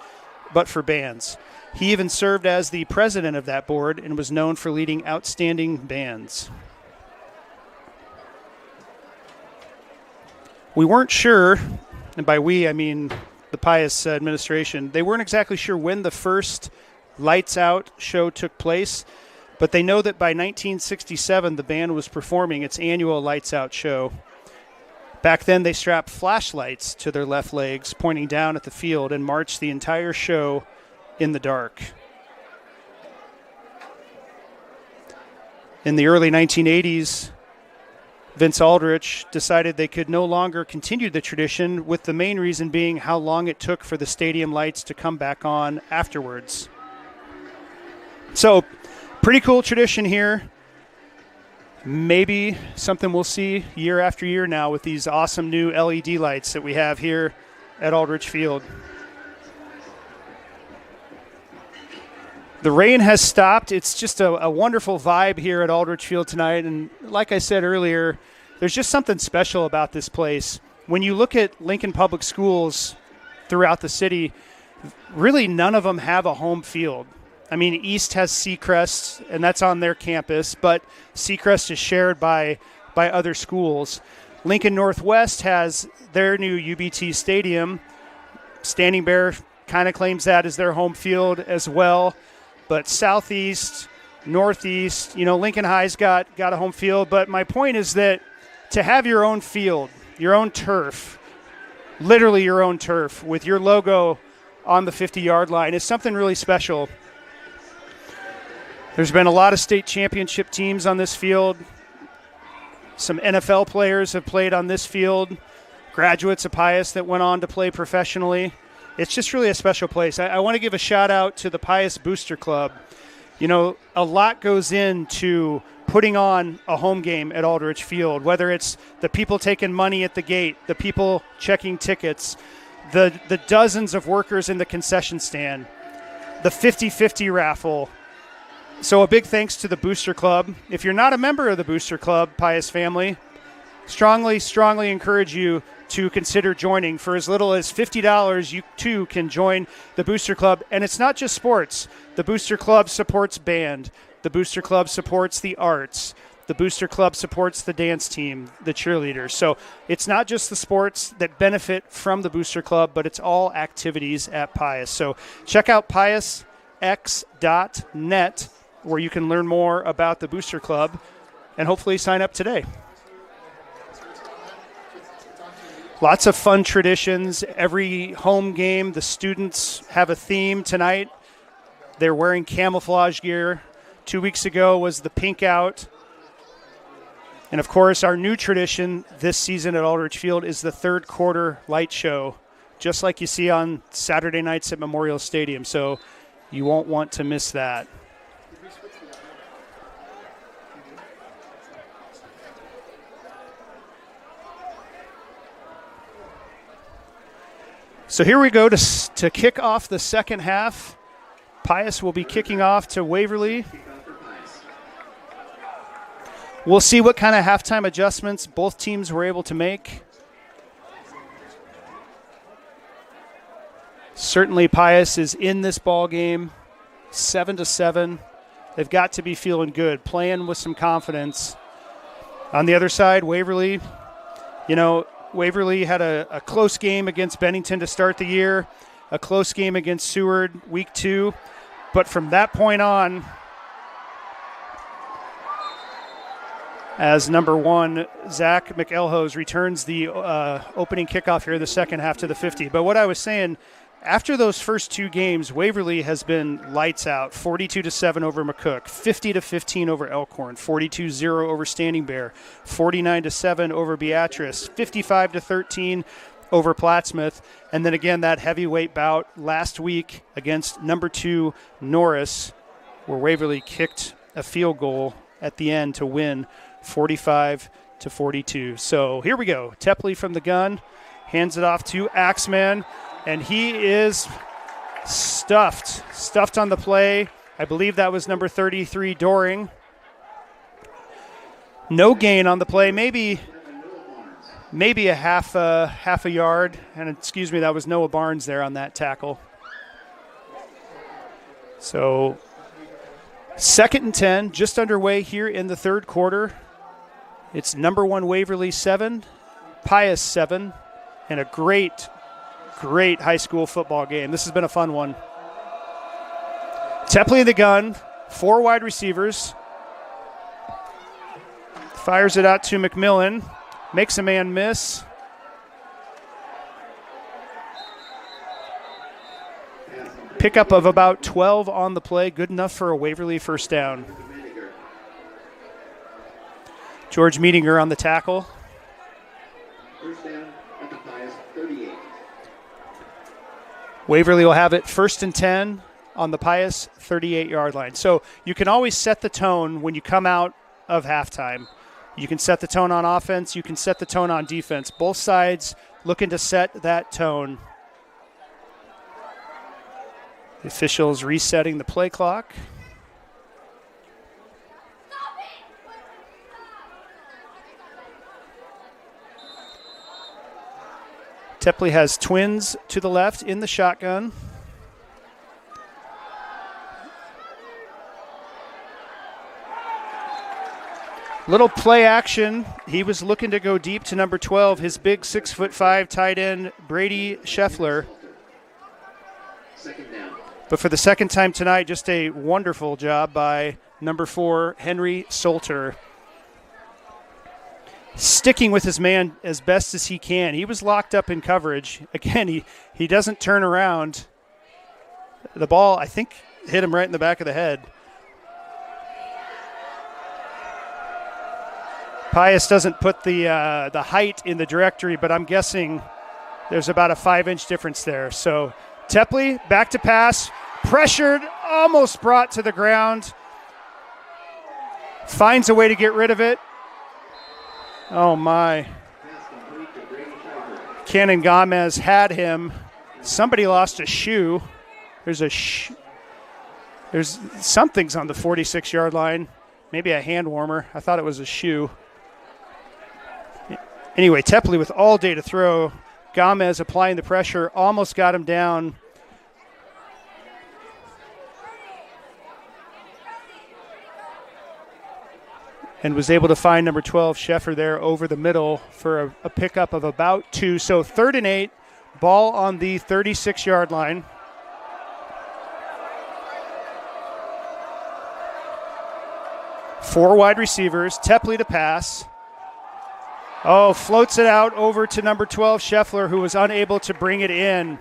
but for bands. He even served as the president of that board and was known for leading outstanding bands. We weren't sure, and by we I mean the Pius administration, they weren't exactly sure when the first Lights Out show took place, but they know that by 1967 the band was performing its annual Lights Out show. Back then they strapped flashlights to their left legs, pointing down at the field, and marched the entire show in the dark. In the early 1980s, Vince Aldrich decided they could no longer continue the tradition, with the main reason being how long it took for the stadium lights to come back on afterwards. So, pretty cool tradition here. Maybe something we'll see year after year now with these awesome new LED lights that we have here at Aldrich Field. The rain has stopped. It's just a wonderful vibe here at Aldrich Field tonight. And like I said earlier, there's just something special about this place. When you look at Lincoln Public Schools throughout the city, really none of them have a home field. I mean, East has Seacrest, and that's on their campus, but Seacrest is shared by other schools. Lincoln Northwest has their new UBT stadium. Standing Bear kind of claims that as their home field as well. But Southeast, Northeast, Lincoln High's got a home field. But my point is that to have your own field, your own turf, literally your own turf with your logo on the 50-yard line is something really special. There's been a lot of state championship teams on this field. Some NFL players have played on this field, graduates of Pius that went on to play professionally. It's just really a special place. I want to give a shout out to the Pius Booster Club. A lot goes into putting on a home game at Aldrich Field, whether it's the people taking money at the gate, the people checking tickets, the dozens of workers in the concession stand, the 50-50 raffle. So a big thanks to the Booster Club. If you're not a member of the Booster Club, Pius family, strongly encourage you to consider joining. For as little as $50, you too can join the Booster Club. And it's not just sports. The Booster Club supports band. The Booster Club supports the arts. The Booster Club supports the dance team, the cheerleaders. So it's not just the sports that benefit from the Booster Club, but it's all activities at Pius. So check out piusx.net, where you can learn more about the Booster Club and hopefully sign up today. Lots of fun traditions. Every home game, the students have a theme tonight. They're wearing camouflage gear. 2 weeks ago was the pink out. And, of course, our new tradition this season at Aldrich Field is the third quarter light show, just like you see on Saturday nights at Memorial Stadium. So you won't want to miss that. So here we go to kick off the second half. Pius will be kicking off to Waverly. We'll see what kind of halftime adjustments both teams were able to make. Certainly Pius is in this ball game, 7-7. They've got to be feeling good, playing with some confidence. On the other side, Waverly, Waverly had a close game against Bennington to start the year, a close game against Seward week 2. But from that point on, as number 1, Zach McElhose returns the opening kickoff here, the second half to the 50. But what I was saying, after those first 2 games, Waverly has been lights out, 42-7 over McCook, 50-15 over Elkhorn, 42-0 over Standing Bear, 49-7 over Beatrice, 55-13 over Plattsmouth, and then again that heavyweight bout last week against number 2 Norris, where Waverly kicked a field goal at the end to win 45-42. So here we go. Tepley from the gun hands it off to Axman. And he is stuffed on the play. I believe that was number 33, Doring. No gain on the play, maybe a half a yard. And excuse me, that was Noah Barnes there on that tackle. So 2nd and 10, just underway here in the third quarter. It's number 1 Waverly 7, Pius 7, and a great high school football game. This has been a fun one. Tepley in the gun, 4 wide receivers. Fires it out to McMillan. Makes a man miss. Pickup of about 12 on the play. Good enough for a Waverly first down. George Meetinger on the tackle. First down at the Pius 38. Waverly will have it 1st and 10 on the Pius 38-yard line. So you can always set the tone when you come out of halftime. You can set the tone on offense. You can set the tone on defense. Both sides looking to set that tone The officials resetting the play clock. Tepley has twins to the left in the shotgun. Little play action. He was looking to go deep to number 12, his big 6'5" tight end, Brady Scheffler. But for the second time tonight, just a wonderful job by number 4, Henry Salter. Sticking with his man as best as he can. He was locked up in coverage. Again, he doesn't turn around. The ball, I think, hit him right in the back of the head. Pius doesn't put the height in the directory, but I'm guessing there's about a 5-inch difference there. So Tepley back to pass, pressured, almost brought to the ground. Finds a way to get rid of it. Oh, my. Cannon Gomez had him. Somebody lost a shoe. There's something's on the 46-yard line. Maybe a hand warmer. I thought it was a shoe. Anyway, Tepley with all day to throw. Gomez applying the pressure. Almost got him down. And was able to find number 12, Scheffer, there over the middle for a pickup of about 2. So 3rd and 8, ball on the 36-yard line. Four wide receivers, Tepley to pass. Oh, floats it out over to number 12, Scheffler, who was unable to bring it in.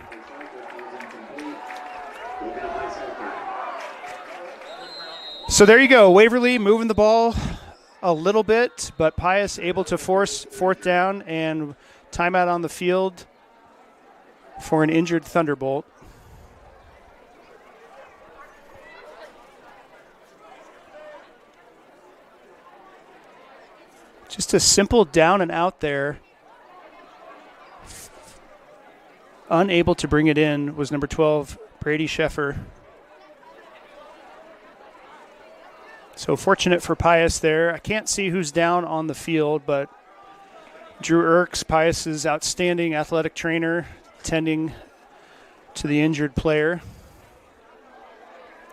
So there you go, Waverly moving the ball a little bit, but Pius able to force 4th down and timeout on the field for an injured Thunderbolt. Just a simple down and out there. Unable to bring it in was number 12, Brady Scheffer. So fortunate for Pius there. I can't see who's down on the field, but Drew Erks, Pius's outstanding athletic trainer, tending to the injured player.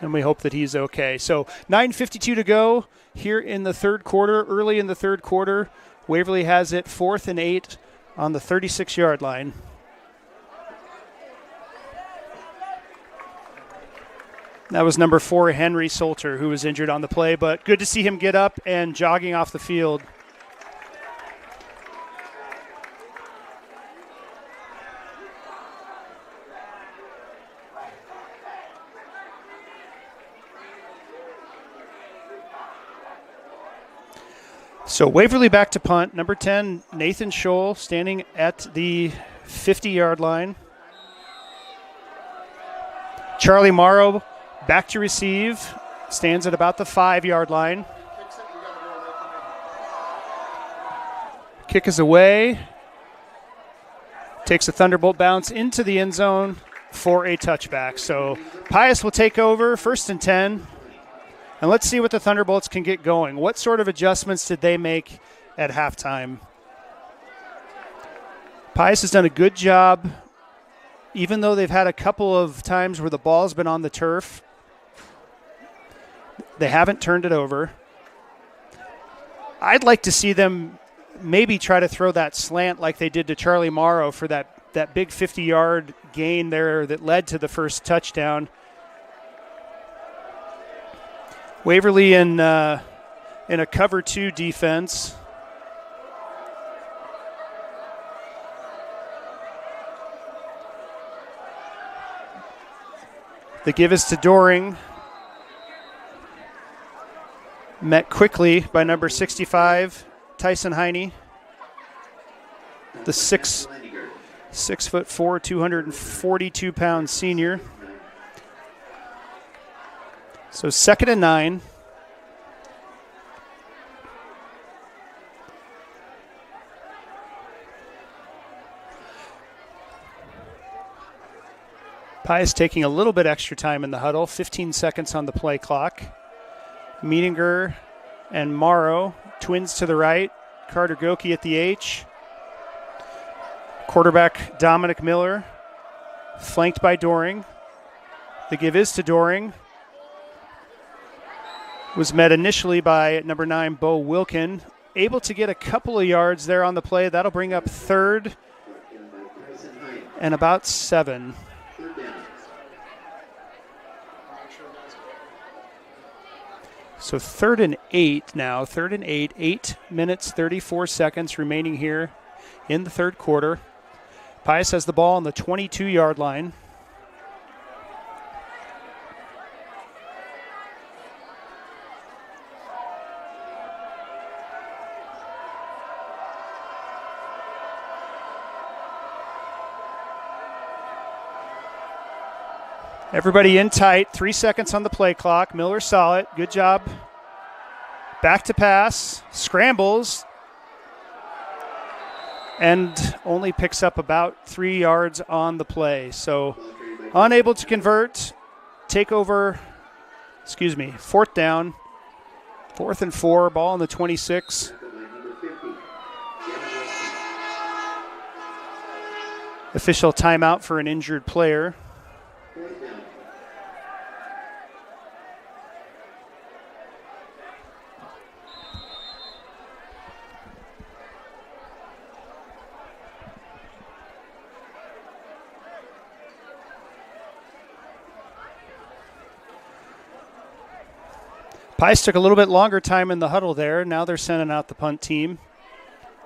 And we hope that he's okay. So 9:52 to go here in the third quarter. Early in the third quarter, Waverly has it 4th and 8 on the 36-yard line. That was number 4, Henry Salter, who was injured on the play, but good to see him get up and jogging off the field. So Waverly back to punt. Number 10, Nathan Scholl, standing at the 50-yard line. Charlie Morrow back to receive, stands at about the 5-yard line. Kick is away. Takes a Thunderbolt bounce into the end zone for a touchback. So Pius will take over, 1st and 10. And let's see what the Thunderbolts can get going. What sort of adjustments did they make at halftime? Pius has done a good job, even though they've had a couple of times where the ball's been on the turf. They haven't turned it over. I'd like to see them maybe try to throw that slant like they did to Charlie Morrow for that big 50-yard gain there that led to the first touchdown. Waverly in a cover 2 defense. The give is to Doring. Met quickly by number 65, Tyson Heine. The 6'4", 242-pound senior. So 2nd and 9. Pius taking a little bit extra time in the huddle, 15 seconds on the play clock. Miedinger and Morrow, twins to the right. Carter Goki at the H. Quarterback Dominic Miller, flanked by Doring. The give is to Doring. Was met initially by number 9, Bo Wilkin. Able to get a couple of yards there on the play. That'll bring up third and about 7. So 3rd and 8 now. 3rd and 8. 8 minutes, 34 seconds remaining here in the third quarter. Pius has the ball on the 22-yard line. Everybody in tight. 3 seconds on the play clock. Miller saw it. Good job. Back to pass. Scrambles. And only picks up about 3 yards on the play. So unable to convert. Take over. Fourth down. 4th and 4. Ball on the 26. Official timeout for an injured player. Pius took a little bit longer time in the huddle there. Now they're sending out the punt team.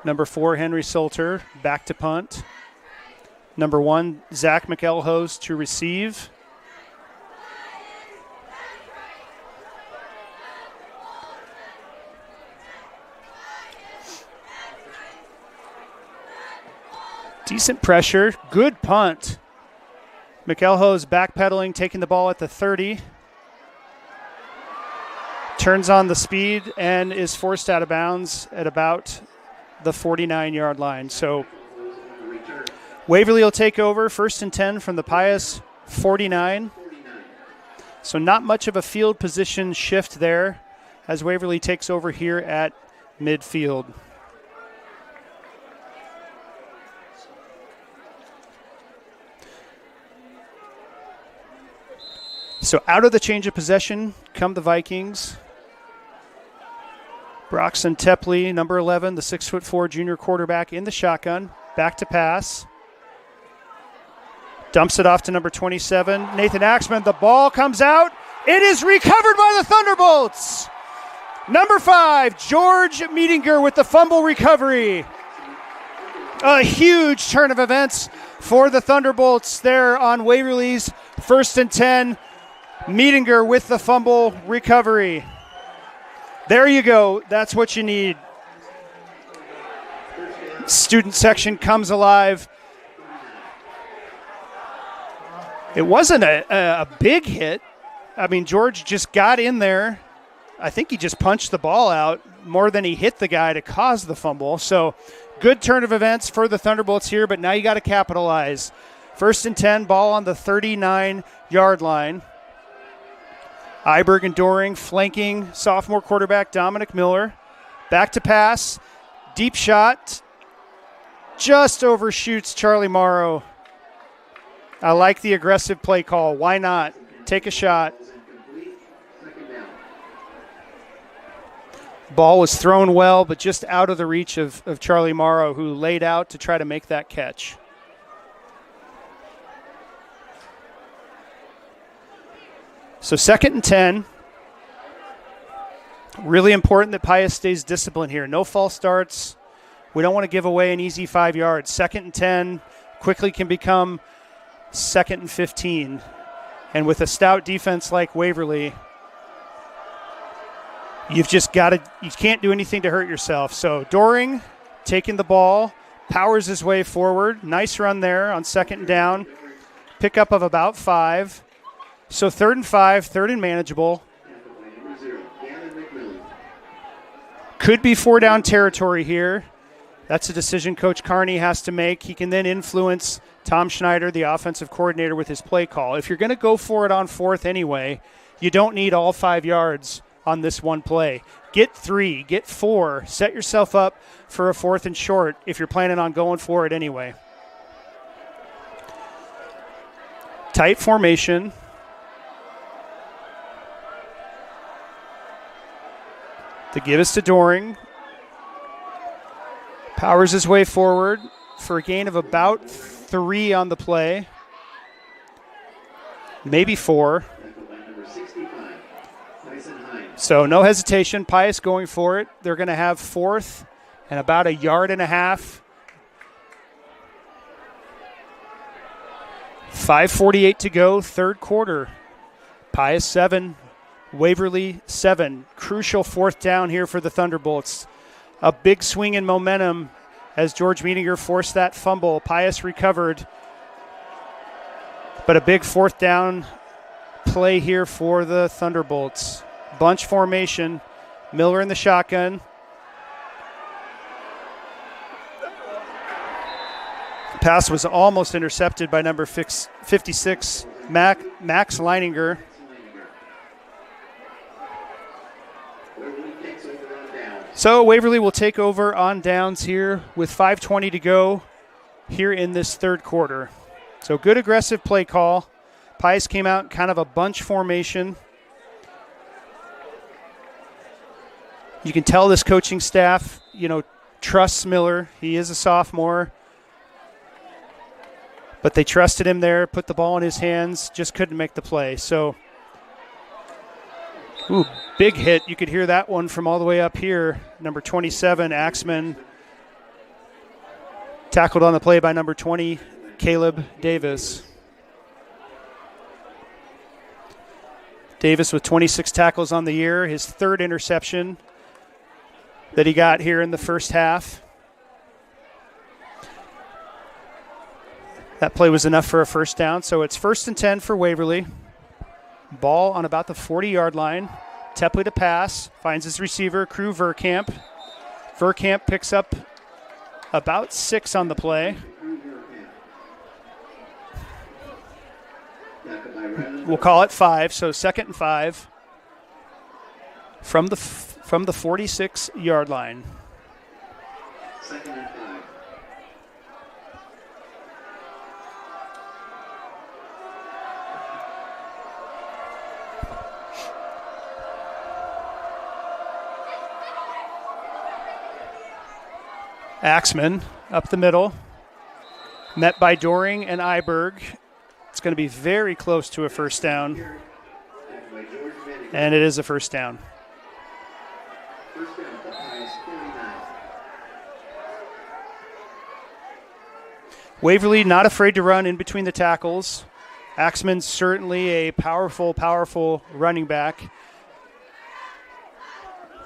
Number 4, Henry Solter, back to punt. Number 1, Zach McElhose to receive. Decent pressure, good punt. McElhose backpedaling, taking the ball at the 30. Turns on the speed and is forced out of bounds at about the 49-yard line. So Waverly will take over, 1st and 10 from the Pius 49. So not much of a field position shift there as Waverly takes over here at midfield. So out of the change of possession come the Vikings. Broxton Tepley, number 11, the 6'4" junior quarterback in the shotgun. Back to pass. Dumps it off to number 27, Nathan Axman. The ball comes out. It is recovered by the Thunderbolts. Number 5, George Miedinger with the fumble recovery. A huge turn of events for the Thunderbolts there on Waverly's 1st and 10. Miedinger with the fumble recovery. There you go. That's what you need. Student section comes alive. It wasn't a big hit. I mean, George just got in there. I think he just punched the ball out more than he hit the guy to cause the fumble. So good turn of events for the Thunderbolts here, but now you got to capitalize. 1st and 10, ball on the 39-yard line. Iberg and Doring flanking sophomore quarterback Dominic Miller. Back to pass. Deep shot. Just overshoots Charlie Morrow. I like the aggressive play call. Why not? Take a shot. Ball was thrown well, but just out of the reach of Charlie Morrow, who laid out to try to make that catch. So 2nd and 10. Really important that Pius stays disciplined here. No false starts. We don't want to give away an easy 5 yards. 2nd and 10 quickly can become 2nd and 15. And with a stout defense like Waverly, you can't do anything to hurt yourself. So Doring taking the ball, powers his way forward. Nice run there on 2nd down. Pickup of about 5. So 3rd and 5, 3rd and manageable. Could be 4 down territory here. That's a decision Coach Carney has to make. He can then influence Tom Schneider, the offensive coordinator, with his play call. If you're going to go for it on fourth anyway, you don't need all 5 yards on this one play. Get 3, get 4, set yourself up for a 4th and short if you're planning on going for it anyway. Tight formation. The give is to Doring. Powers his way forward for a gain of about 3 on the play. Maybe 4. So no hesitation. Pius going for it. They're going to have 4th and about 1.5 yards. 5:48 to go, third quarter. Pius 7, Waverly 7. Crucial 4th down here for the Thunderbolts. A big swing in momentum as George Meedinger forced that fumble. Pius recovered. But a big 4th down play here for the Thunderbolts. Bunch formation. Miller in the shotgun. Pass was almost intercepted by number 56, Max Leininger. So Waverly will take over on downs here with 5:20 to go here in this third quarter. So good aggressive play call. Pius came out in kind of a bunch formation. You can tell this coaching staff, trusts Miller. He is a sophomore. But they trusted him there, put the ball in his hands, just couldn't make the play. So, big hit. You could hear that one from all the way up here. Number 27, Axman, tackled on the play by number 20, Caleb Davis. Davis with 26 tackles on the year, his 3rd interception that he got here in the first half. That play was enough for a 1st down, so it's 1st and 10 for Waverly. Ball on about the 40-yard line. Tepley to pass, finds his receiver, Crew Verkamp. Verkamp picks up about 6 on the play. We'll call it 5, so 2nd and 5 from the 46-yard line. 2nd and 5. Axman up the middle, met by Doring and Iberg. It's going to be very close to a 1st down, and it is a 1st down. Waverly not afraid to run in between the tackles. Axman's certainly a powerful running back.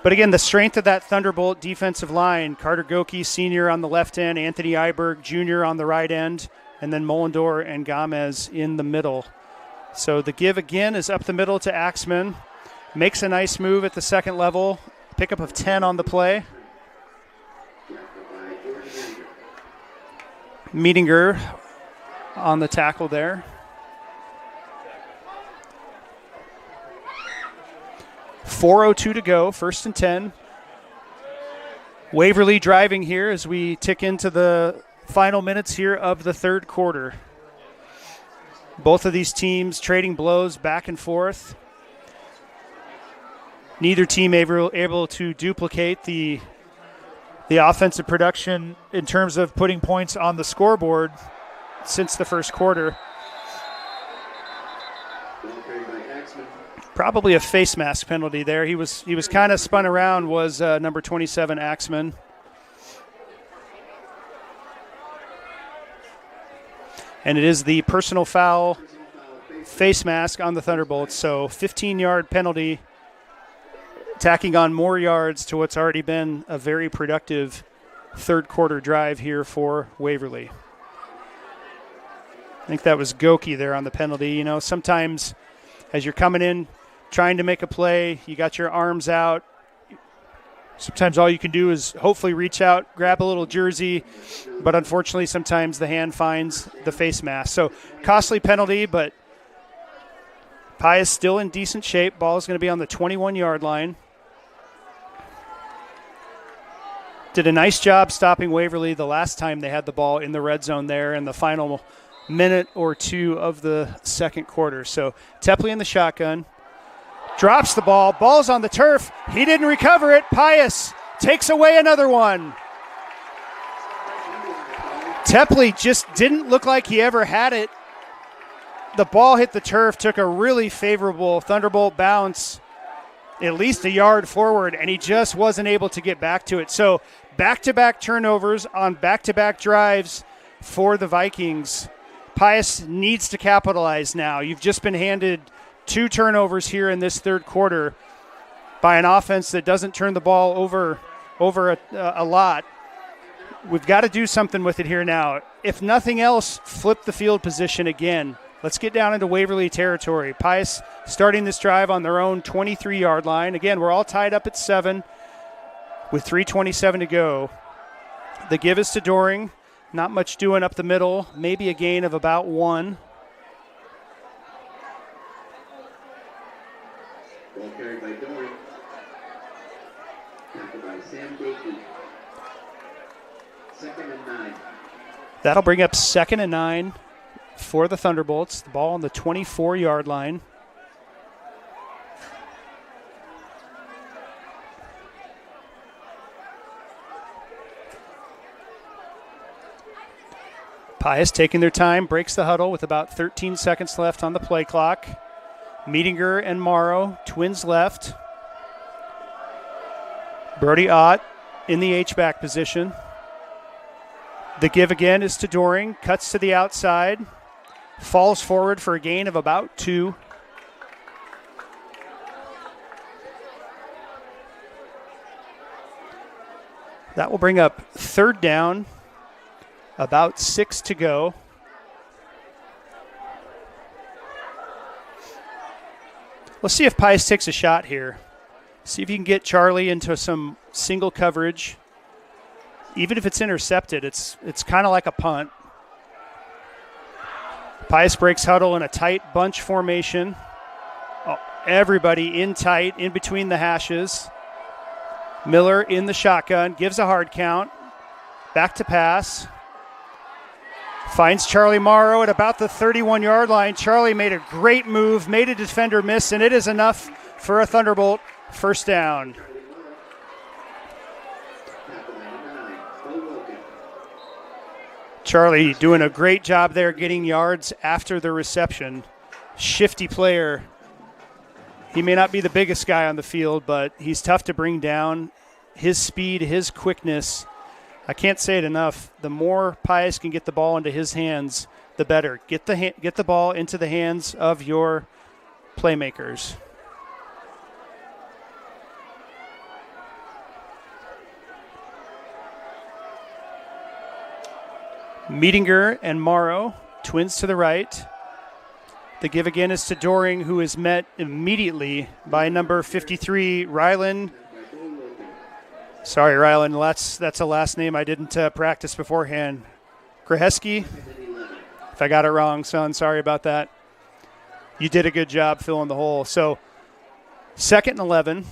But again, the strength of that Thunderbolt defensive line, Carter Goki, senior on the left end, Anthony Iberg, junior on the right end, and then Mollendor and Gomez in the middle. So the give again is up the middle to Axman. Makes a nice move at the 2nd level. Pickup of 10 on the play. Meedinger on the tackle there. 4:02 to go, 1st and 10. Waverly driving here as we tick into the final minutes here of the third quarter. Both of these teams trading blows back and forth. Neither team able to duplicate the offensive production in terms of putting points on the scoreboard since the first quarter. Probably a face mask penalty there. He was kind of spun around, was number 27, Axman. And it is the personal foul face mask on the Thunderbolts. So 15-yard penalty, tacking on more yards to what's already been a very productive third quarter drive here for Waverly. I think that was Goki there on the penalty. Sometimes as you're coming in, trying to make a play, you got your arms out, Sometimes all you can do is hopefully reach out, grab a little jersey, but unfortunately sometimes the hand finds the face mask. So costly penalty, but Pius still in decent shape. Ball is going to be on the 21-yard line. Did a nice job stopping Waverly the last time they had the ball in the red zone there in the final minute or two of the second quarter. So Tepley in the shotgun. Drops the ball. Ball's on the turf. He didn't recover it. Pius takes away another one. Tepley just didn't look like he ever had it. The ball hit the turf, took a really favorable Thunderbolt bounce, at least a yard forward, and he just wasn't able to get back to it. So back-to-back turnovers on back-to-back drives for the Vikings. Pius needs to capitalize now. You've just been handed 2 turnovers here in this third quarter by an offense that doesn't turn the ball over a lot. We've got to do something with it here now. If nothing else, flip the field position again. Let's get down into Waverly territory. Pius starting this drive on their own 23-yard line. Again, we're all tied up at 7 with 3:27 to go. The give is to Doring. Not much doing up the middle. Maybe a gain of about 1. Ball carried by Doring. Tackled by Sam Dakey. 2nd and 9. That'll bring up 2nd and 9 for the Thunderbolts. The ball on the 24-yard line. Pius taking their time, breaks the huddle with about 13 seconds left on the play clock. Meetinger and Morrow, twins left. Brody Ott in the H-back position. The give again is to Doring, cuts to the outside, falls forward for a gain of about 2. That will bring up 3rd down, about 6 to go. Let's see if Pius takes a shot here. See if you can get Charlie into some single coverage. Even if it's intercepted, it's kind of like a punt. Pius breaks huddle in a tight bunch formation. Oh, everybody in tight, in between the hashes. Miller in the shotgun, gives a hard count. Back to pass. Finds Charlie Morrow at about the 31-yard line. Charlie made a great move, made a defender miss, and it is enough for a Thunderbolt first down. Charlie doing a great job there getting yards after the reception. Shifty player. He may not be the biggest guy on the field, but he's tough to bring down. His speed, his quickness, I can't say it enough. The more Pius can get the ball into his hands, the better. Get the ball into the hands of your playmakers. Meetinger and Morrow, twins to the right. The give again is to Doring, who is met immediately by number 53, Rylan. Sorry, Rylan, that's a last name I didn't practice beforehand. Kraheski, if I got it wrong, son, sorry about that. You did a good job filling the hole. So 2nd and 11.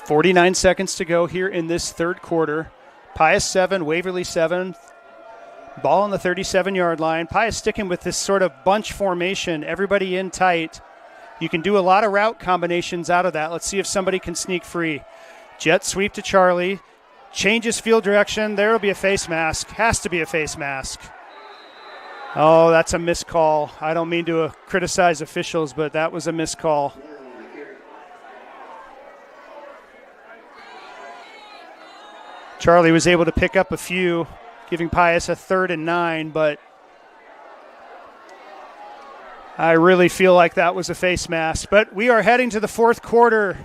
.49 seconds to go here in this third quarter. Pius 7, Waverly 7. Ball on the 37-yard line. Pius sticking with this sort of bunch formation, everybody in tight. You can do a lot of route combinations out of that. Let's see if somebody can sneak free. Jet sweep to Charlie. Changes field direction. There will be a face mask. Has to be a face mask. Oh, that's a missed call. I don't mean to criticize officials, but that was a missed call. Charlie was able to pick up a few, giving Pius a 3rd and 9, but I really feel like that was a face mask. But we are heading to the fourth quarter,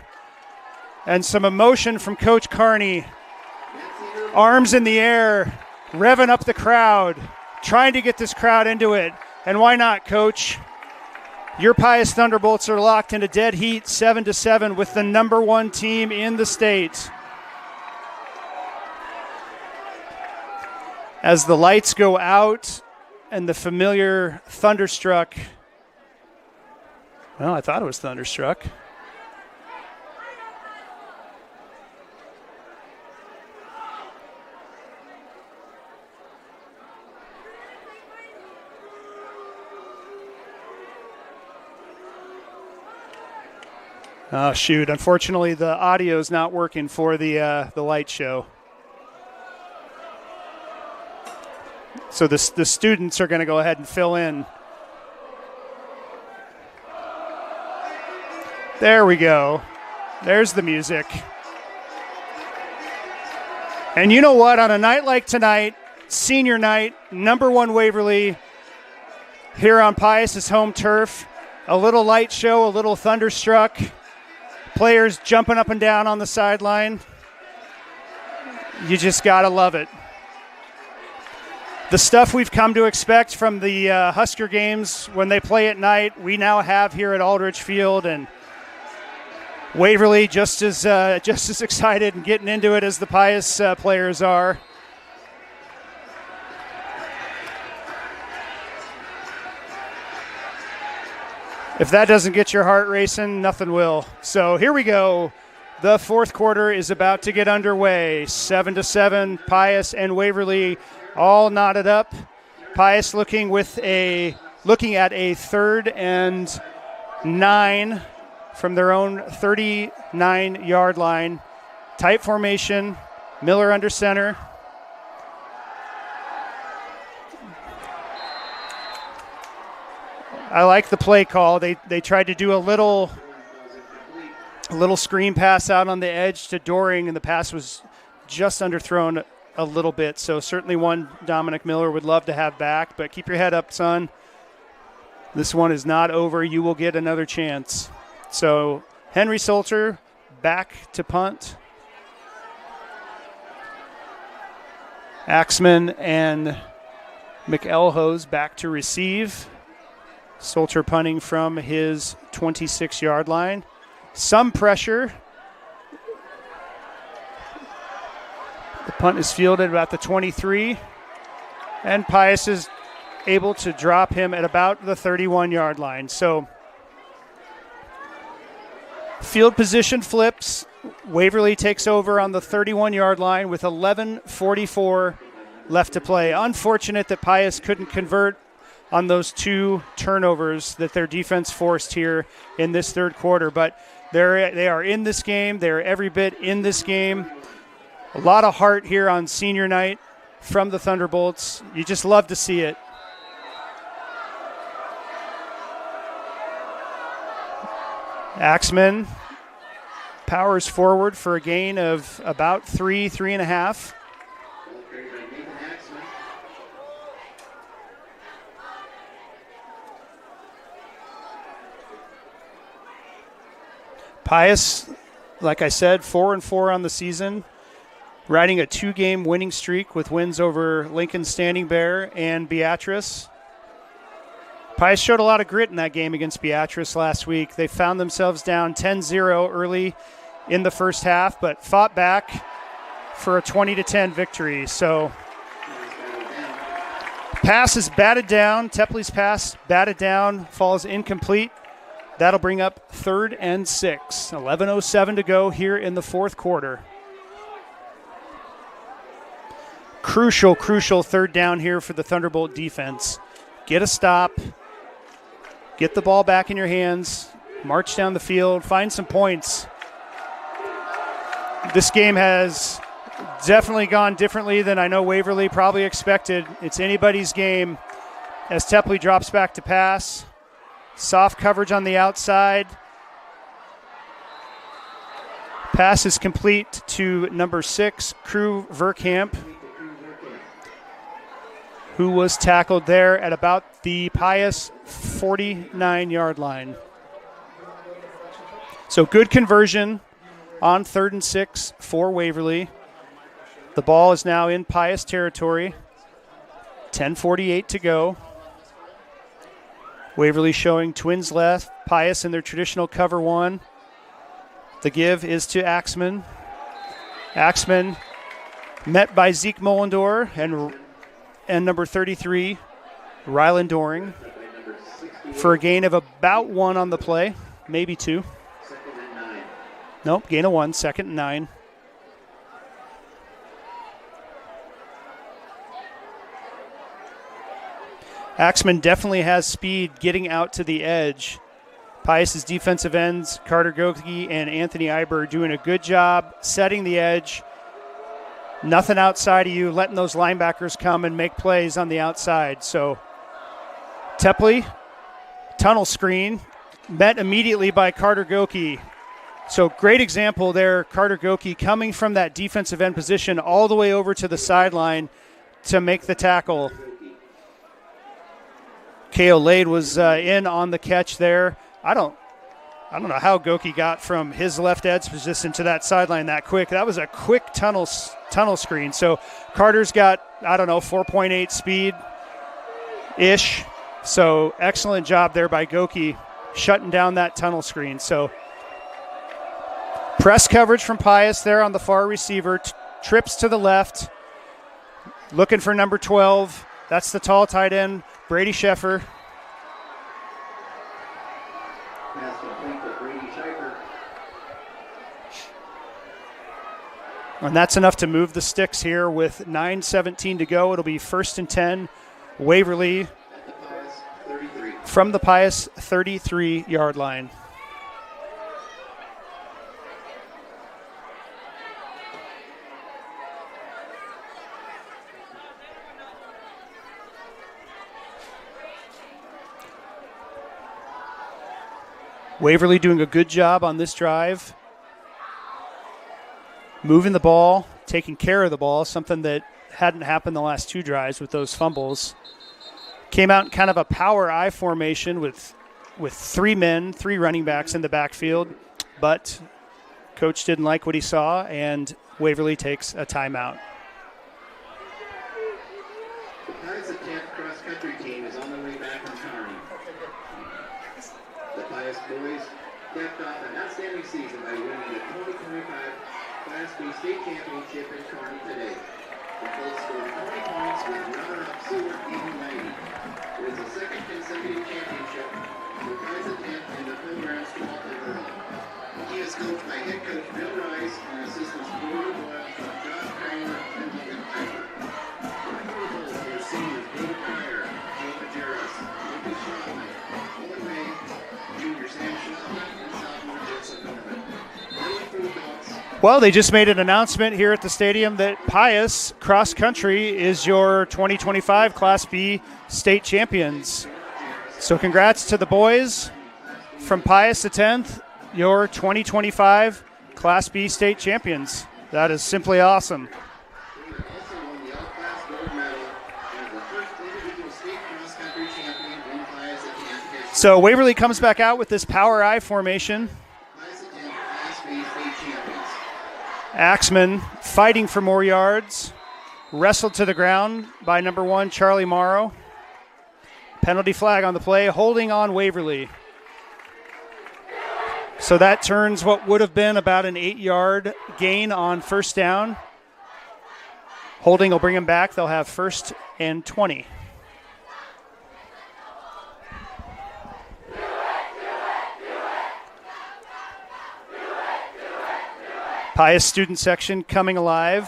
and some emotion from Coach Carney. Arms in the air, revving up the crowd, trying to get this crowd into it. And why not, Coach? Your Pius Thunderbolts are locked into dead heat, 7-7, with the number 1 team in the state. As the lights go out and the familiar Thunderstruck, well, I thought it was Thunderstruck. Oh, shoot. Unfortunately, the audio is not working for the light show. So the students are going to go ahead and fill in. There we go. There's the music. And you know what? On a night like tonight, senior night, number 1 Waverly, here on Pius's home turf, a little light show, a little Thunderstruck. Players jumping up and down on the sideline. You just got to love it. The stuff we've come to expect from the Husker games when they play at night, we now have here at Aldrich Field, and Waverly just as excited and getting into it as the Pius players are. If that doesn't get your heart racing, nothing will. So here we go. The fourth quarter is about to get underway. 7-7, Pius and Waverly all knotted up. Pius looking at a 3rd and 9 from their own 39-yard line. Tight formation, Miller under center. I like the play call. They tried to do a little screen pass out on the edge to Doring, and the pass was just underthrown a little bit. So certainly one Dominic Miller would love to have back, but keep your head up, son. This one is not over. You will get another chance. So Henry Salter back to punt. Axman and McElhose back to receive. Salter punting from his 26-yard line. Some pressure. The punt is fielded about the 23. And Pius is able to drop him at about the 31-yard line. So field position flips. Waverly takes over on the 31-yard line with 11:44 left to play. Unfortunate that Pius couldn't convert on those 2 turnovers that their defense forced here in this third quarter. But they are in this game. They're every bit in this game. A lot of heart here on senior night from the Thunderbolts. You just love to see it. Axman powers forward for a gain of about 3.5. Pius, like I said, 4-4 on the season, riding a 2-game winning streak with wins over Lincoln Standing Bear and Beatrice. Pius showed a lot of grit in that game against Beatrice last week. They found themselves down 10-0 early in the first half, but fought back for a 20-10 victory. So pass is batted down. Tepley's pass batted down, falls incomplete. That'll bring up 3rd and 6. 11:07 to go here in the fourth quarter. Crucial 3rd down here for the Thunderbolt defense. Get a stop. Get the ball back in your hands. March down the field. Find some points. This game has definitely gone differently than I know Waverly probably expected. It's anybody's game as Tepley drops back to pass. Soft coverage on the outside. Pass is complete to number 6, Crew Verkamp, who was tackled there at about the Pius 49-yard line. So good conversion on 3rd and 6 for Waverly. The ball is now in Pius territory. 10:48 to go. Waverly showing twins left, Pius in their traditional cover one. The give is to Axman. Axman met by Zeke Mollendor and number 33, Rylan Doring, for a gain of about 1 on the play, maybe 2. Nope, gain of 1, 2nd and 9. Axman definitely has speed getting out to the edge. Pius's defensive ends, Carter Goki and Anthony Iber, doing a good job setting the edge. Nothing outside of you, letting those linebackers come and make plays on the outside. So Tepley, tunnel screen, met immediately by Carter Goki. So great example there, Carter Goki coming from that defensive end position all the way over to the sideline to make the tackle. K.O. Lade was in on the catch there. I don't know how Goki got from his left edge position to that sideline that quick. That was a quick tunnel screen. So Carter's got, 4.8 speed-ish. So excellent job there by Goki shutting down that tunnel screen. So press coverage from Pius there on the far receiver. Trips to the left. Looking for number 12. That's the tall tight end, Brady Sheffer. And that's enough to move the sticks here with 9:17 to go. It'll be 1st and 10. Waverly from the Pius 33-yard line. Waverly doing a good job on this drive. Moving the ball, taking care of the ball, something that hadn't happened the last 2 drives with those fumbles. Came out in kind of a power I formation with 3 running backs in the backfield, but coach didn't like what he saw, and Waverly takes a timeout. The Pius cross-country team is on the way back from Kearney. The Pius boys capped off an outstanding season by winning the 2025 Class B state championship in Kearney today. The Colts scored 20 points with runner-up Seward beating 90. It is the 2nd consecutive championship for Pius attempt in the program's 12th overall. He is coached by head coach Bill Rice and assistants Gordon Boyle, Josh Kramer, and Logan Piper. The Colts are seniors David Pryor, Joe Majerus, Lucas Shawman, Owen May, junior Sam Shawman, and sophomore Joseph Norman. Playing for the Colts. Well, they just made an announcement here at the stadium that Pius Cross Country is your 2025 Class B state champions. So congrats to the boys from Pius the 10th, your 2025 Class B state champions. That is simply awesome. So Waverly comes back out with this power I formation. Axman fighting for more yards. Wrestled to the ground by number 1, Charlie Morrow. Penalty flag on the play, holding on Waverly. So that turns what would have been about an 8-yard gain on 1st down. Holding will bring him back. They'll have 1st and 20. Pius student section coming alive,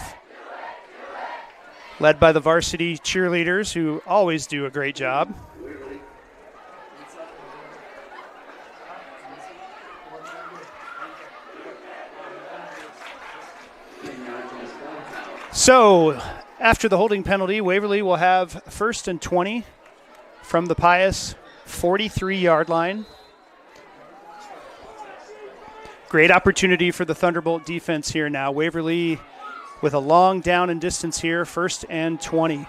led by the varsity cheerleaders who always do a great job. So after the holding penalty, Waverly will have 1st and 20 from the Pius 43-yard line. Great opportunity for the Thunderbolt defense here now. Waverly with a long down and distance here, 1st and 20.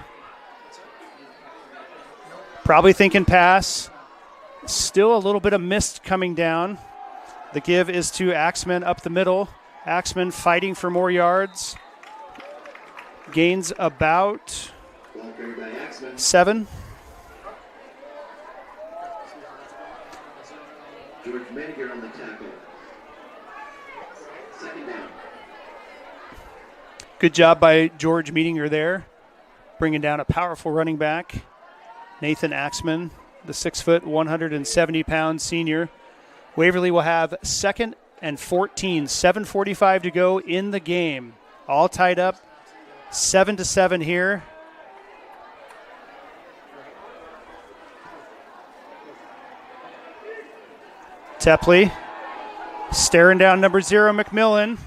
Probably thinking pass. Still a little bit of mist coming down. The give is to Axman up the middle. Axman fighting for more yards. Gains about 7. George Mediger on the tackle. Second down. Good job by George Medinger there, bringing down a powerful running back. Nathan Axman, the 6', 170-pound senior. Waverly will have 2nd and 14, 7:45 to go in the game. All tied up, 7-7 here. Tepley staring down number 0, McMillan.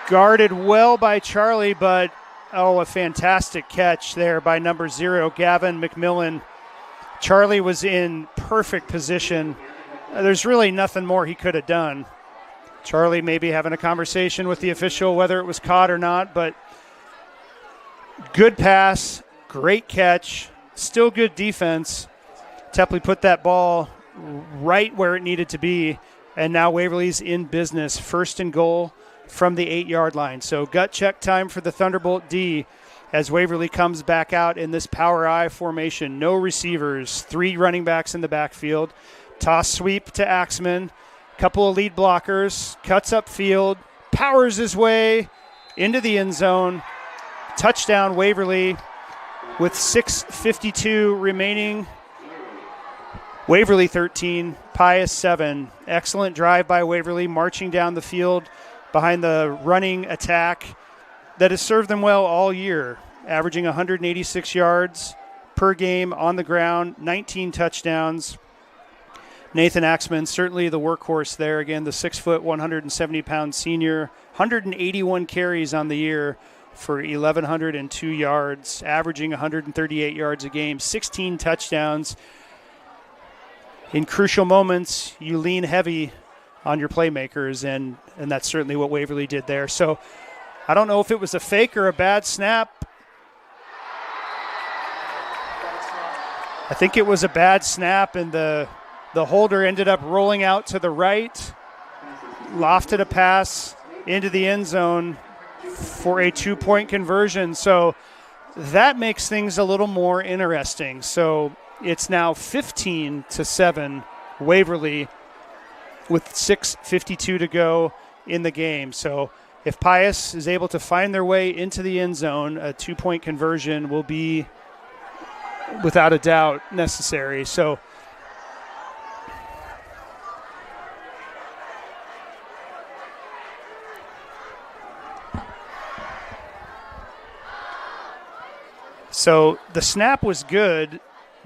Guarded well by Charlie, but a fantastic catch there by number 0, Gavin McMillan. Charlie was in perfect position. There's really nothing more he could have done. Charlie maybe having a conversation with the official whether it was caught or not, but good pass, great catch, still good defense. Tepley put that ball right where it needed to be, and now Waverly's in business. 1st and goal from the 8-yard line. So gut check time for the Thunderbolt D as Waverly comes back out in this power I formation. No receivers, 3 running backs in the backfield. Toss sweep to Axman. Couple of lead blockers. Cuts upfield. Powers his way into the end zone. Touchdown Waverly with 6:52 remaining. Waverly 13, Pius 7. Excellent drive by Waverly, marching down the field behind the running attack that has served them well all year, averaging 186 yards per game on the ground, 19 touchdowns. Nathan Axman, certainly the workhorse there. Again, the 6', 170-pound senior, 181 carries on the year for 1,102 yards, averaging 138 yards a game, 16 touchdowns. In crucial moments, you lean heavy on your playmakers, and that's certainly what Waverly did there. So I don't know if it was a fake or a bad snap. I think it was a bad snap, and the holder ended up rolling out to the right, lofted a pass into the end zone for a 2-point conversion. So that makes things a little more interesting. So it's now 15-7 Waverly with 6:52 to go in the game. So if Pius is able to find their way into the end zone, a 2-point conversion will be without a doubt necessary. So the snap was good.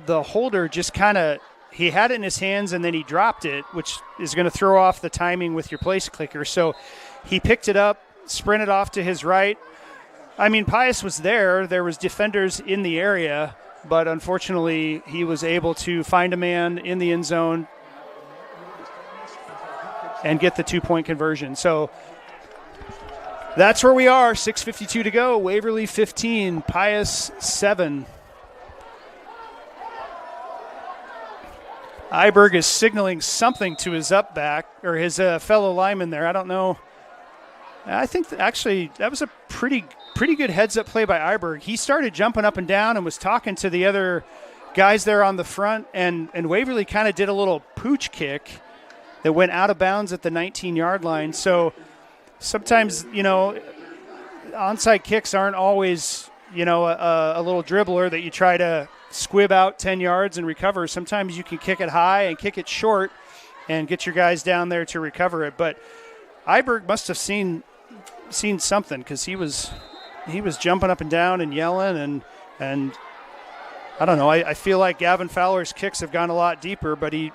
The holder just kind of, he had it in his hands and then he dropped it, which is going to throw off the timing with your place clicker. So he picked it up, sprinted off to his right. I mean, Pius was there. There was defenders in the area, but unfortunately he was able to find a man in the end zone and get the 2-point conversion. So that's where we are, 6:52 to go. Waverly 15, Pius 7. Iberg is signaling something to his up back, or his fellow lineman there. I don't know. I think actually that was a pretty good heads-up play by Iberg. He started jumping up and down and was talking to the other guys there on the front, and Waverly kind of did a little pooch kick that went out of bounds at the 19-yard line. So sometimes, onside kicks aren't always, a little dribbler that you try to squib out 10 yards and recover. Sometimes you can kick it high and kick it short and get your guys down there to recover it. But Iberg must have seen something, because he was jumping up and down and yelling, and I don't know. I feel like Gavin Fowler's kicks have gone a lot deeper, but he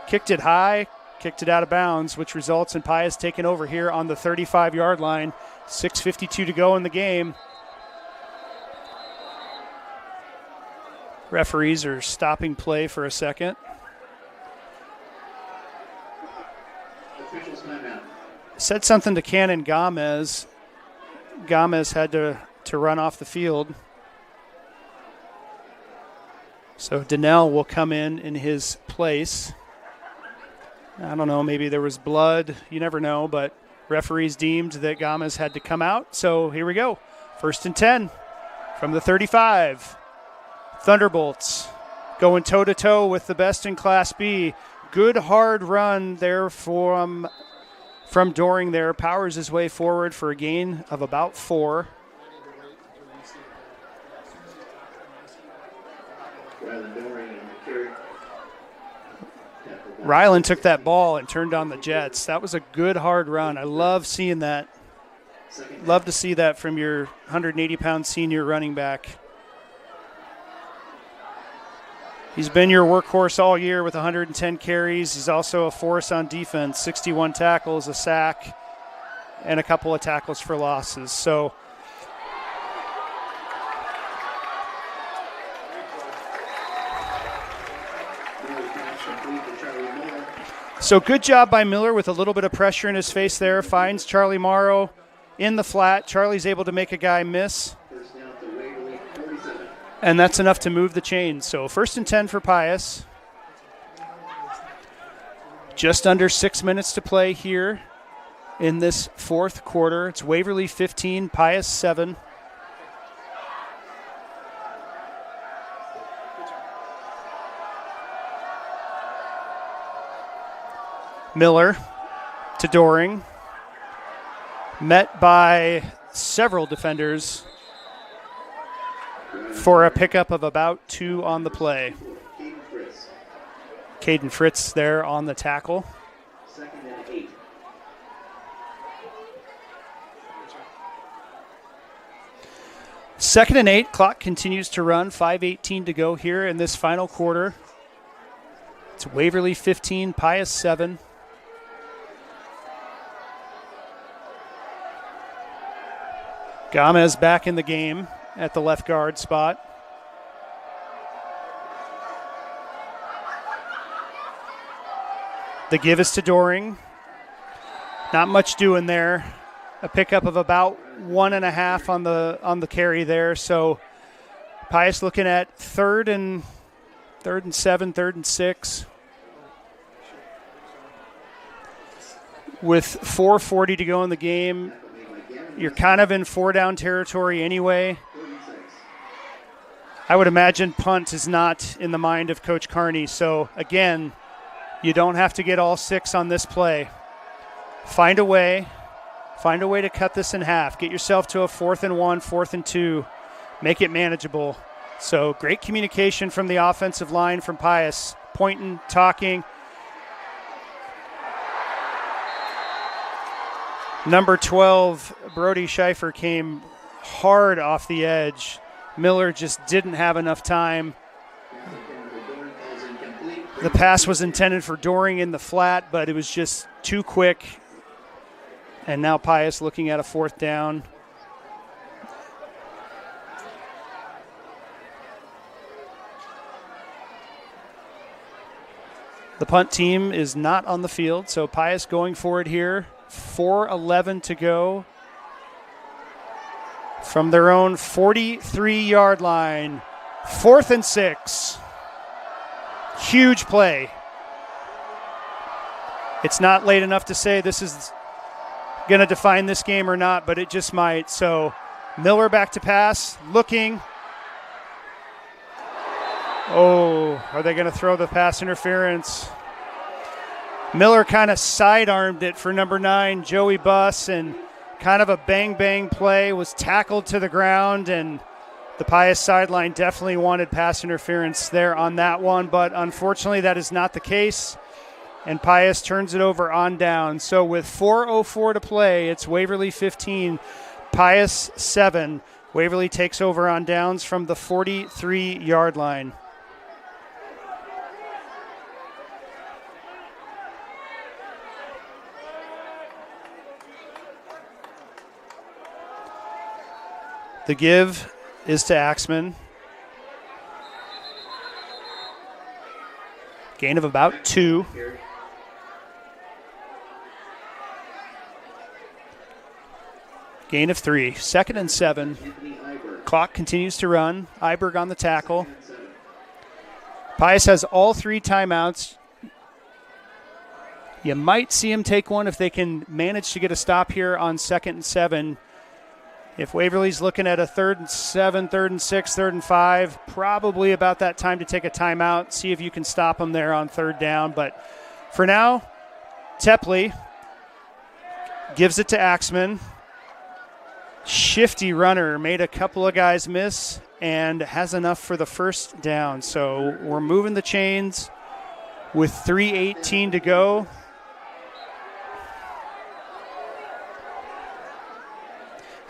kicked it high, kicked it out of bounds, which results in Pius taking over here on the 35-yard line. 6:52 to go in the game. Referees are stopping play for a second. Said something to Cannon Gomez. Gomez had to run off the field. So Donnell will come in his place. I don't know, maybe there was blood. You never know, but referees deemed that Gomez had to come out. So here we go. 1st and 10 from the 35. Thunderbolts going toe-to-toe with the best in Class B. good hard run there from Doring there. Powers his way forward for a gain of about 4. Ryland took that ball and turned on the Jets. That was a good hard run. I love seeing that. Love to see that from your 180-pound senior running back. He's been your workhorse all year with 110 carries. He's also a force on defense, 61 tackles, a sack, and a couple of tackles for losses. So good job by Miller with a little bit of pressure in his face there. Finds Charlie Morrow in the flat. Charlie's able to make a guy miss. And that's enough to move the chains. So 1st and 10 for Pius. Just under 6 minutes to play here in this 4th quarter. It's Waverly 15, Pius 7. Miller to Doring. Met by several defenders for a pickup of about 2 on the play. Caden Fritz there on the tackle. 2nd and 8. Second and 8. Clock continues to run. 5:18 to go here in this final quarter. It's Waverly 15, Pius 7. Gomez back in the game at the left guard spot. The give is to Doring. Not much doing there. A pickup of about 1.5 on the carry there. So Pius looking at third and 7, 3rd and 6. With 4:40 to go in the game, you're kind of in 4-down territory anyway. I would imagine punt is not in the mind of Coach Carney. So, again, you don't have to get all 6 on this play. Find a way to cut this in half. Get yourself to a 4th and 1, 4th and 2. Make it manageable. So, great communication from the offensive line from Pius. Pointing, talking. Number 12, Brody Scheifer, came hard off the edge. Miller just didn't have enough time. The pass was intended for Doring in the flat, but it was just too quick. And now Pius looking at a 4th down. The punt team is not on the field, so Pius going for it here. 4:11 to go from their own 43-yard line. 4th and 6. Huge play. It's not late enough to say this is going to define this game or not, but it just might. So Miller back to pass, looking. Oh, are they going to throw the pass interference? Miller kind of sidearmed it for number 9, Joey Buss, and kind of a bang-bang play, was tackled to the ground, and the Pius sideline definitely wanted pass interference there on that one, but unfortunately that is not the case, and Pius turns it over on down. So with 4:04 to play, it's Waverly 15, Pius 7. Waverly takes over on downs from the 43-yard line. The give is to Axman. Gain of about 2. Gain of 3. 2nd and 7. Clock continues to run. Iberg on the tackle. Pius has all 3 timeouts. You might see him take one if they can manage to get a stop here on 2nd and 7. If Waverly's looking at a 3rd and 7, 3rd and 6, 3rd and 5, probably about that time to take a timeout, see if you can stop them there on 3rd down. But for now, Tepley gives it to Axman. Shifty runner, made a couple of guys miss and has enough for the 1st down. So we're moving the chains with 3:18 to go.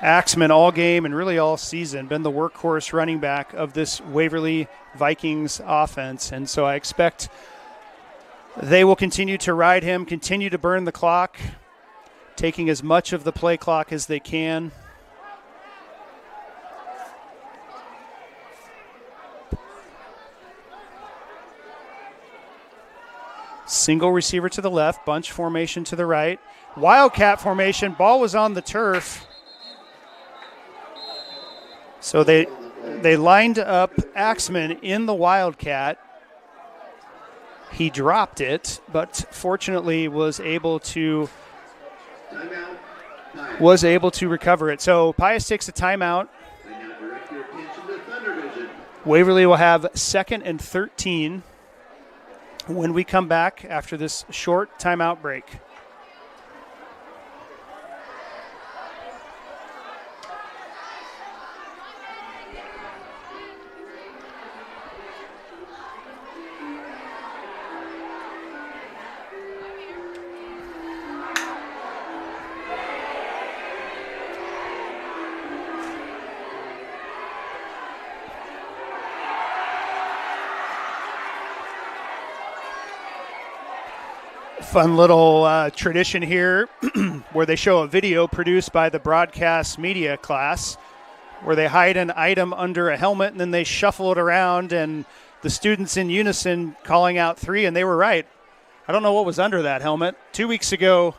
Axman all game and really all season been the workhorse running back of this Waverly Vikings offense. And so I expect they will continue to ride him, continue to burn the clock, taking as much of the play clock as they can. Single receiver to the left, bunch formation to the right. Wildcat formation, ball was on the turf. So they lined up Axman in the Wildcat. He dropped it, but fortunately was able to recover it. So Pius takes a timeout. Waverly will have 2nd and 13 when we come back after this short timeout break. Fun little tradition here where they show a video produced by the broadcast media class where they hide an item under a helmet and then they shuffle it around and the students in unison calling out 3, and they were right. I don't know what was under that helmet. 2 weeks ago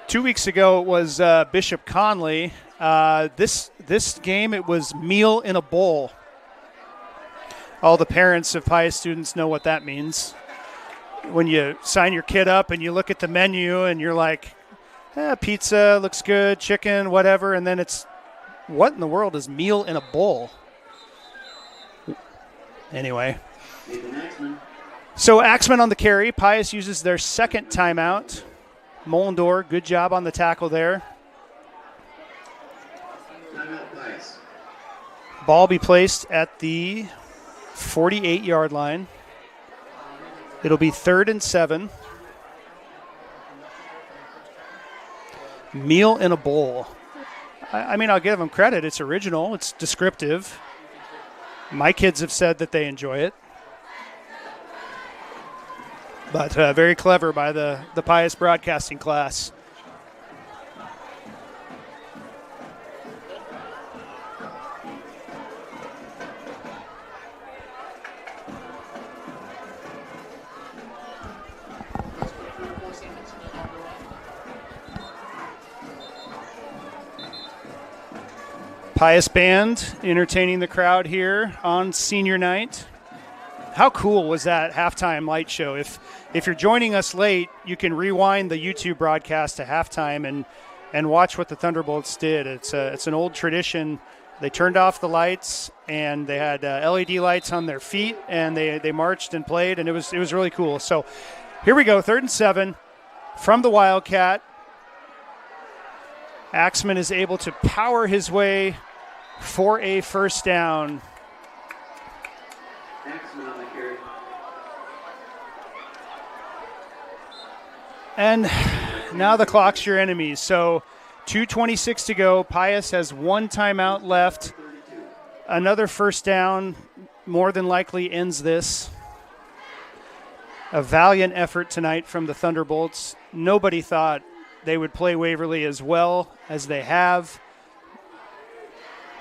it was Bishop Conley. This game it was meal in a bowl. All the parents of Pius students know what that means. When you sign your kid up and you look at the menu and you're like, pizza looks good, chicken, whatever, and then it's, what in the world is meal in a bowl? Anyway. So Axman on the carry. Pius uses their 2nd timeout. Mollendor, good job on the tackle there. Ball be placed at the 48-yard line. It'll be 3rd and 7. Meal in a bowl. I mean, I'll give them credit. It's original. It's descriptive. My kids have said that they enjoy it. But very clever by the Pius broadcasting class. Pius Band entertaining the crowd here on senior night. How cool was that halftime light show? If you're joining us late, you can rewind the YouTube broadcast to halftime and watch what the Thunderbolts did. It's an old tradition. They turned off the lights and they had LED lights on their feet and they marched and played, and it was really cool. So here we go, 3rd and 7 from the Wildcat. Axman is able to power his way for a 1st down. And now the clock's your enemy. So 2:26 to go. Pius has 1 timeout left. Another 1st down more than likely ends this. A valiant effort tonight from the Thunderbolts. Nobody thought they would play Waverly as well as they have.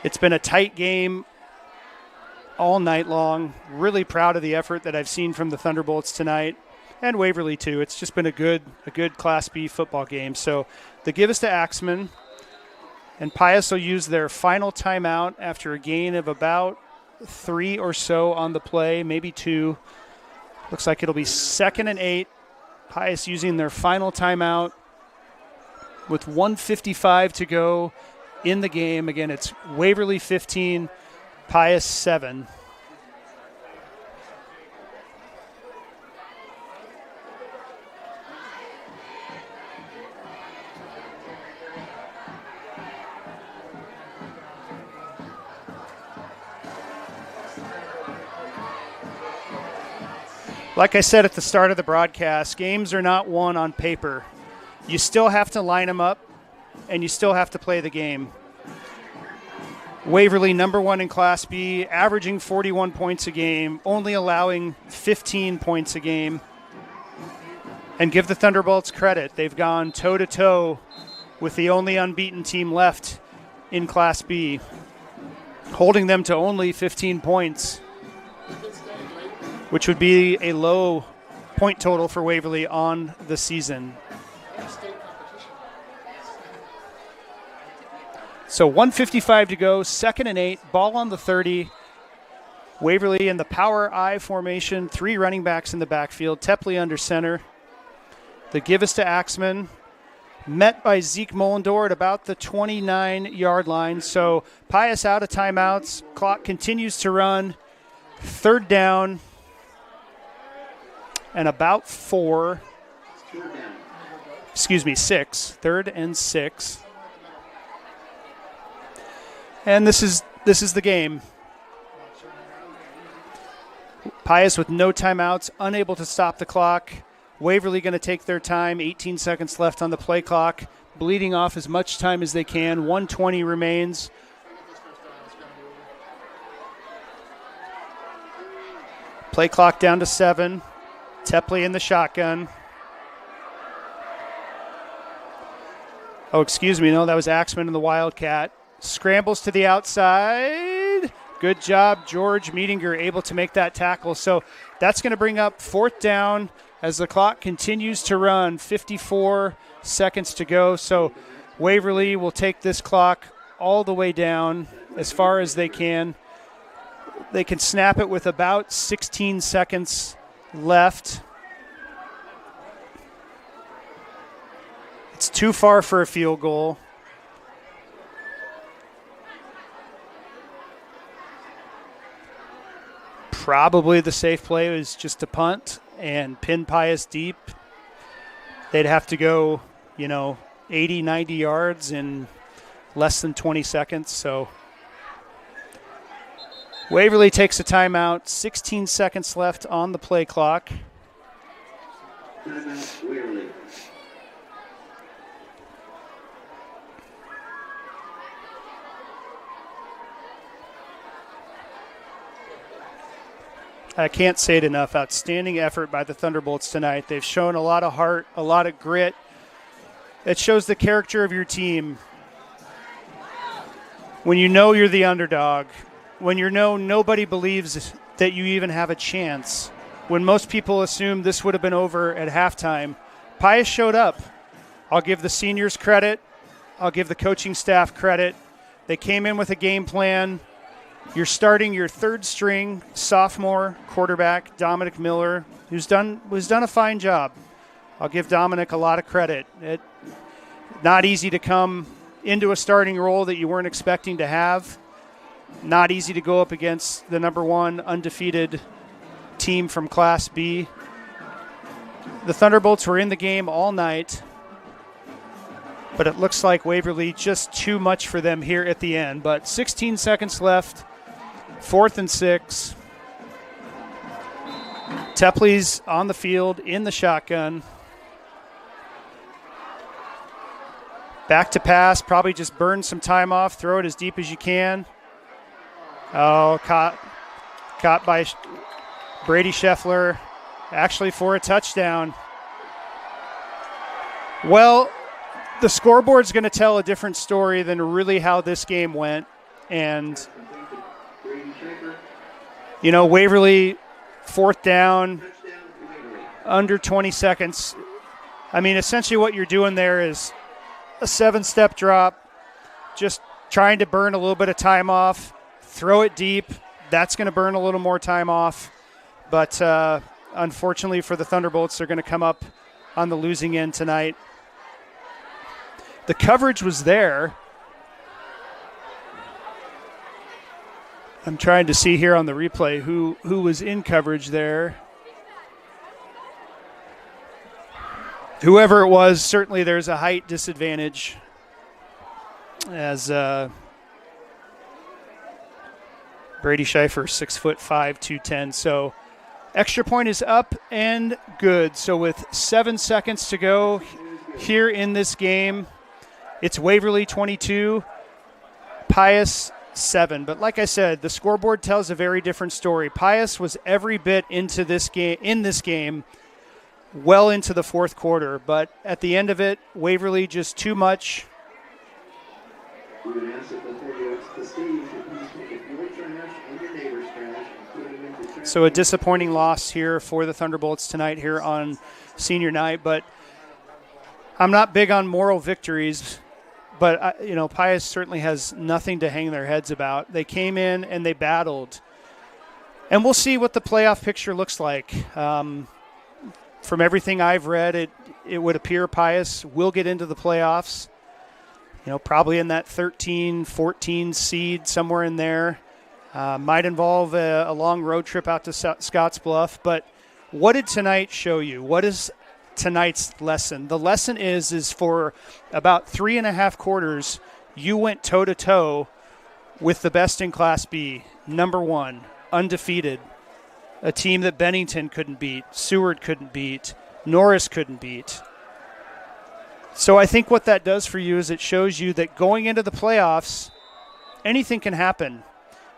It's been a tight game all night long. Really proud of the effort that I've seen from the Thunderbolts tonight, and Waverly too. It's just been a good Class B football game. So the give is to Axman, and Pius will use their final timeout after a gain of about 3 or so on the play, maybe 2. Looks like it'll be 2nd and 8. Pius using their final timeout with 1:55 to go in the game. Again, it's Waverly 15, Pius 7. Like I said at the start of the broadcast, games are not won on paper. You still have to line them up, and you still have to play the game. Waverly, number 1 in Class B, averaging 41 points a game, only allowing 15 points a game. And give the Thunderbolts credit. They've gone toe-to-toe with the only unbeaten team left in Class B, holding them to only 15 points, which would be a low point total for Waverly on the season. So 1:55 to go, 2nd and 8, ball on the 30. Waverly in the power I formation, 3 running backs in the backfield, Tepley under center. The give is to Axman, met by Zeke Mullendor at about the 29-yard line. So Pius out of timeouts, clock continues to run, 3rd down. And about 6, 3rd and 6. And this is the game. Pius with no timeouts, unable to stop the clock. Waverly going to take their time, 18 seconds left on the play clock, bleeding off as much time as they can. 1:20 remains. Play clock down to 7. Tepley in the shotgun. Oh, excuse me. No, that was Axman in the Wildcat. Scrambles to the outside. Good job, George Meetinger, able to make that tackle. So that's going to bring up 4th down as the clock continues to run. 54 seconds to go. So Waverly will take this clock all the way down as far as they can. They can snap it with about 16 seconds left. It's too far for a field goal. Probably the safe play is just to punt and pin Pius deep. They'd have to go, 80, 90 yards in less than 20 seconds. So Waverly takes a timeout, 16 seconds left on the play clock. I can't say it enough. Outstanding effort by the Thunderbolts tonight. They've shown a lot of heart, a lot of grit. It shows the character of your team. When you know you're the underdog, when you know nobody believes that you even have a chance, when most people assume this would have been over at halftime, Pius showed up. I'll give the seniors credit. I'll give the coaching staff credit. They came in with a game plan. You're starting your 3rd string sophomore quarterback, Dominic Miller, who's done a fine job. I'll give Dominic a lot of credit. It's not easy to come into a starting role that you weren't expecting to have. Not easy to go up against the number 1 undefeated team from Class B. The Thunderbolts were in the game all night, but it looks like Waverly just too much for them here at the end. But 16 seconds left, 4th and 6. Tepley's on the field in the shotgun. Back to pass, probably just burn some time off, throw it as deep as you can. Oh, caught by Brady Scheffler, actually for a touchdown. Well, the scoreboard's going to tell a different story than really how this game went. And, Waverly, 4th down, under 20 seconds. I mean, essentially what you're doing there is a 7-step drop, just trying to burn a little bit of time off, throw it deep. That's going to burn a little more time off. But unfortunately for the Thunderbolts, they're going to come up on the losing end tonight. The coverage was there. I'm trying to see here on the replay who was in coverage there. Whoever it was, certainly there's a height disadvantage as Brady Schieffer, 6'5", 210. So extra point is up and good. So with 7 seconds to go here in this game, it's Waverly 22, Pius 7. But like I said, the scoreboard tells a very different story. Pius was every bit into this game, well into the fourth quarter. But at the end of it, Waverly just too much. So a disappointing loss here for the Thunderbolts tonight here on senior night. But I'm not big on moral victories. But, Pius certainly has nothing to hang their heads about. They came in and they battled. And we'll see what the playoff picture looks like. From everything I've read, it would appear Pius will get into the playoffs. Probably in that 13, 14 seed, somewhere in there. Might involve a long road trip out to Scottsbluff. But what did tonight show you? What is tonight's lesson? The lesson is for about 3.5 quarters, you went toe-to-toe with the best in Class B, number one, undefeated, a team that Bennington couldn't beat, Seward couldn't beat, Norris couldn't beat. So I think what that does for you is it shows you that going into the playoffs, anything can happen.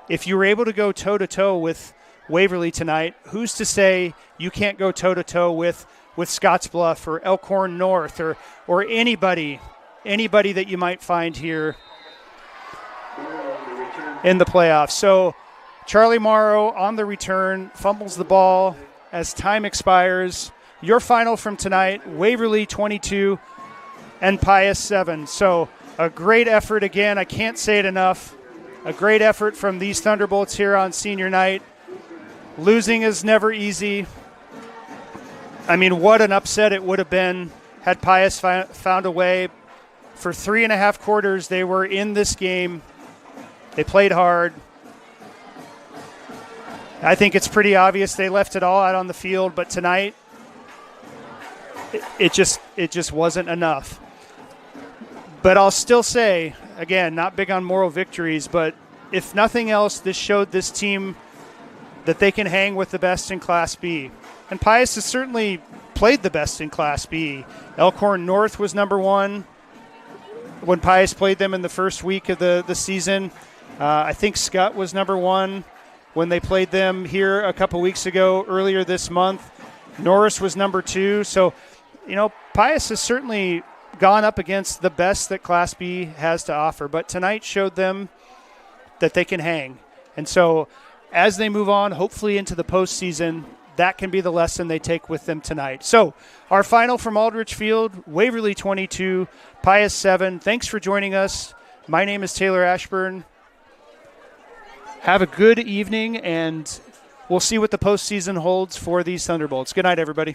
If you were able to go toe-to-toe with Waverly tonight, who's to say you can't go toe-to-toe with Scottsbluff or Elkhorn North or anybody that you might find here in the playoffs. So Charlie Morrow on the return, fumbles the ball as time expires. Your final from tonight, Waverly 22 and Pius 7. So a great effort again. I can't say it enough. A great effort from these Thunderbolts here on senior night. Losing is never easy. I mean, what an upset it would have been had Pius found a way. For 3.5 quarters, they were in this game. They played hard. I think it's pretty obvious they left it all out on the field, but tonight, it just wasn't enough. But I'll still say, again, not big on moral victories, but if nothing else, this showed this team that they can hang with the best in Class B. And Pius has certainly played the best in Class B. Elkhorn North was number one when Pius played them in the first week of the season. I think Scott was number one when they played them here a couple weeks ago, earlier this month. Norris was number two. So, Pius has certainly gone up against the best that Class B has to offer. But tonight showed them that they can hang. And so as they move on, hopefully into the postseason, that can be the lesson they take with them tonight. So our final from Aldrich Field, Waverly 22, Pius 7. Thanks for joining us. My name is Taylor Ashburn. Have a good evening, and we'll see what the postseason holds for these Thunderbolts. Good night, everybody.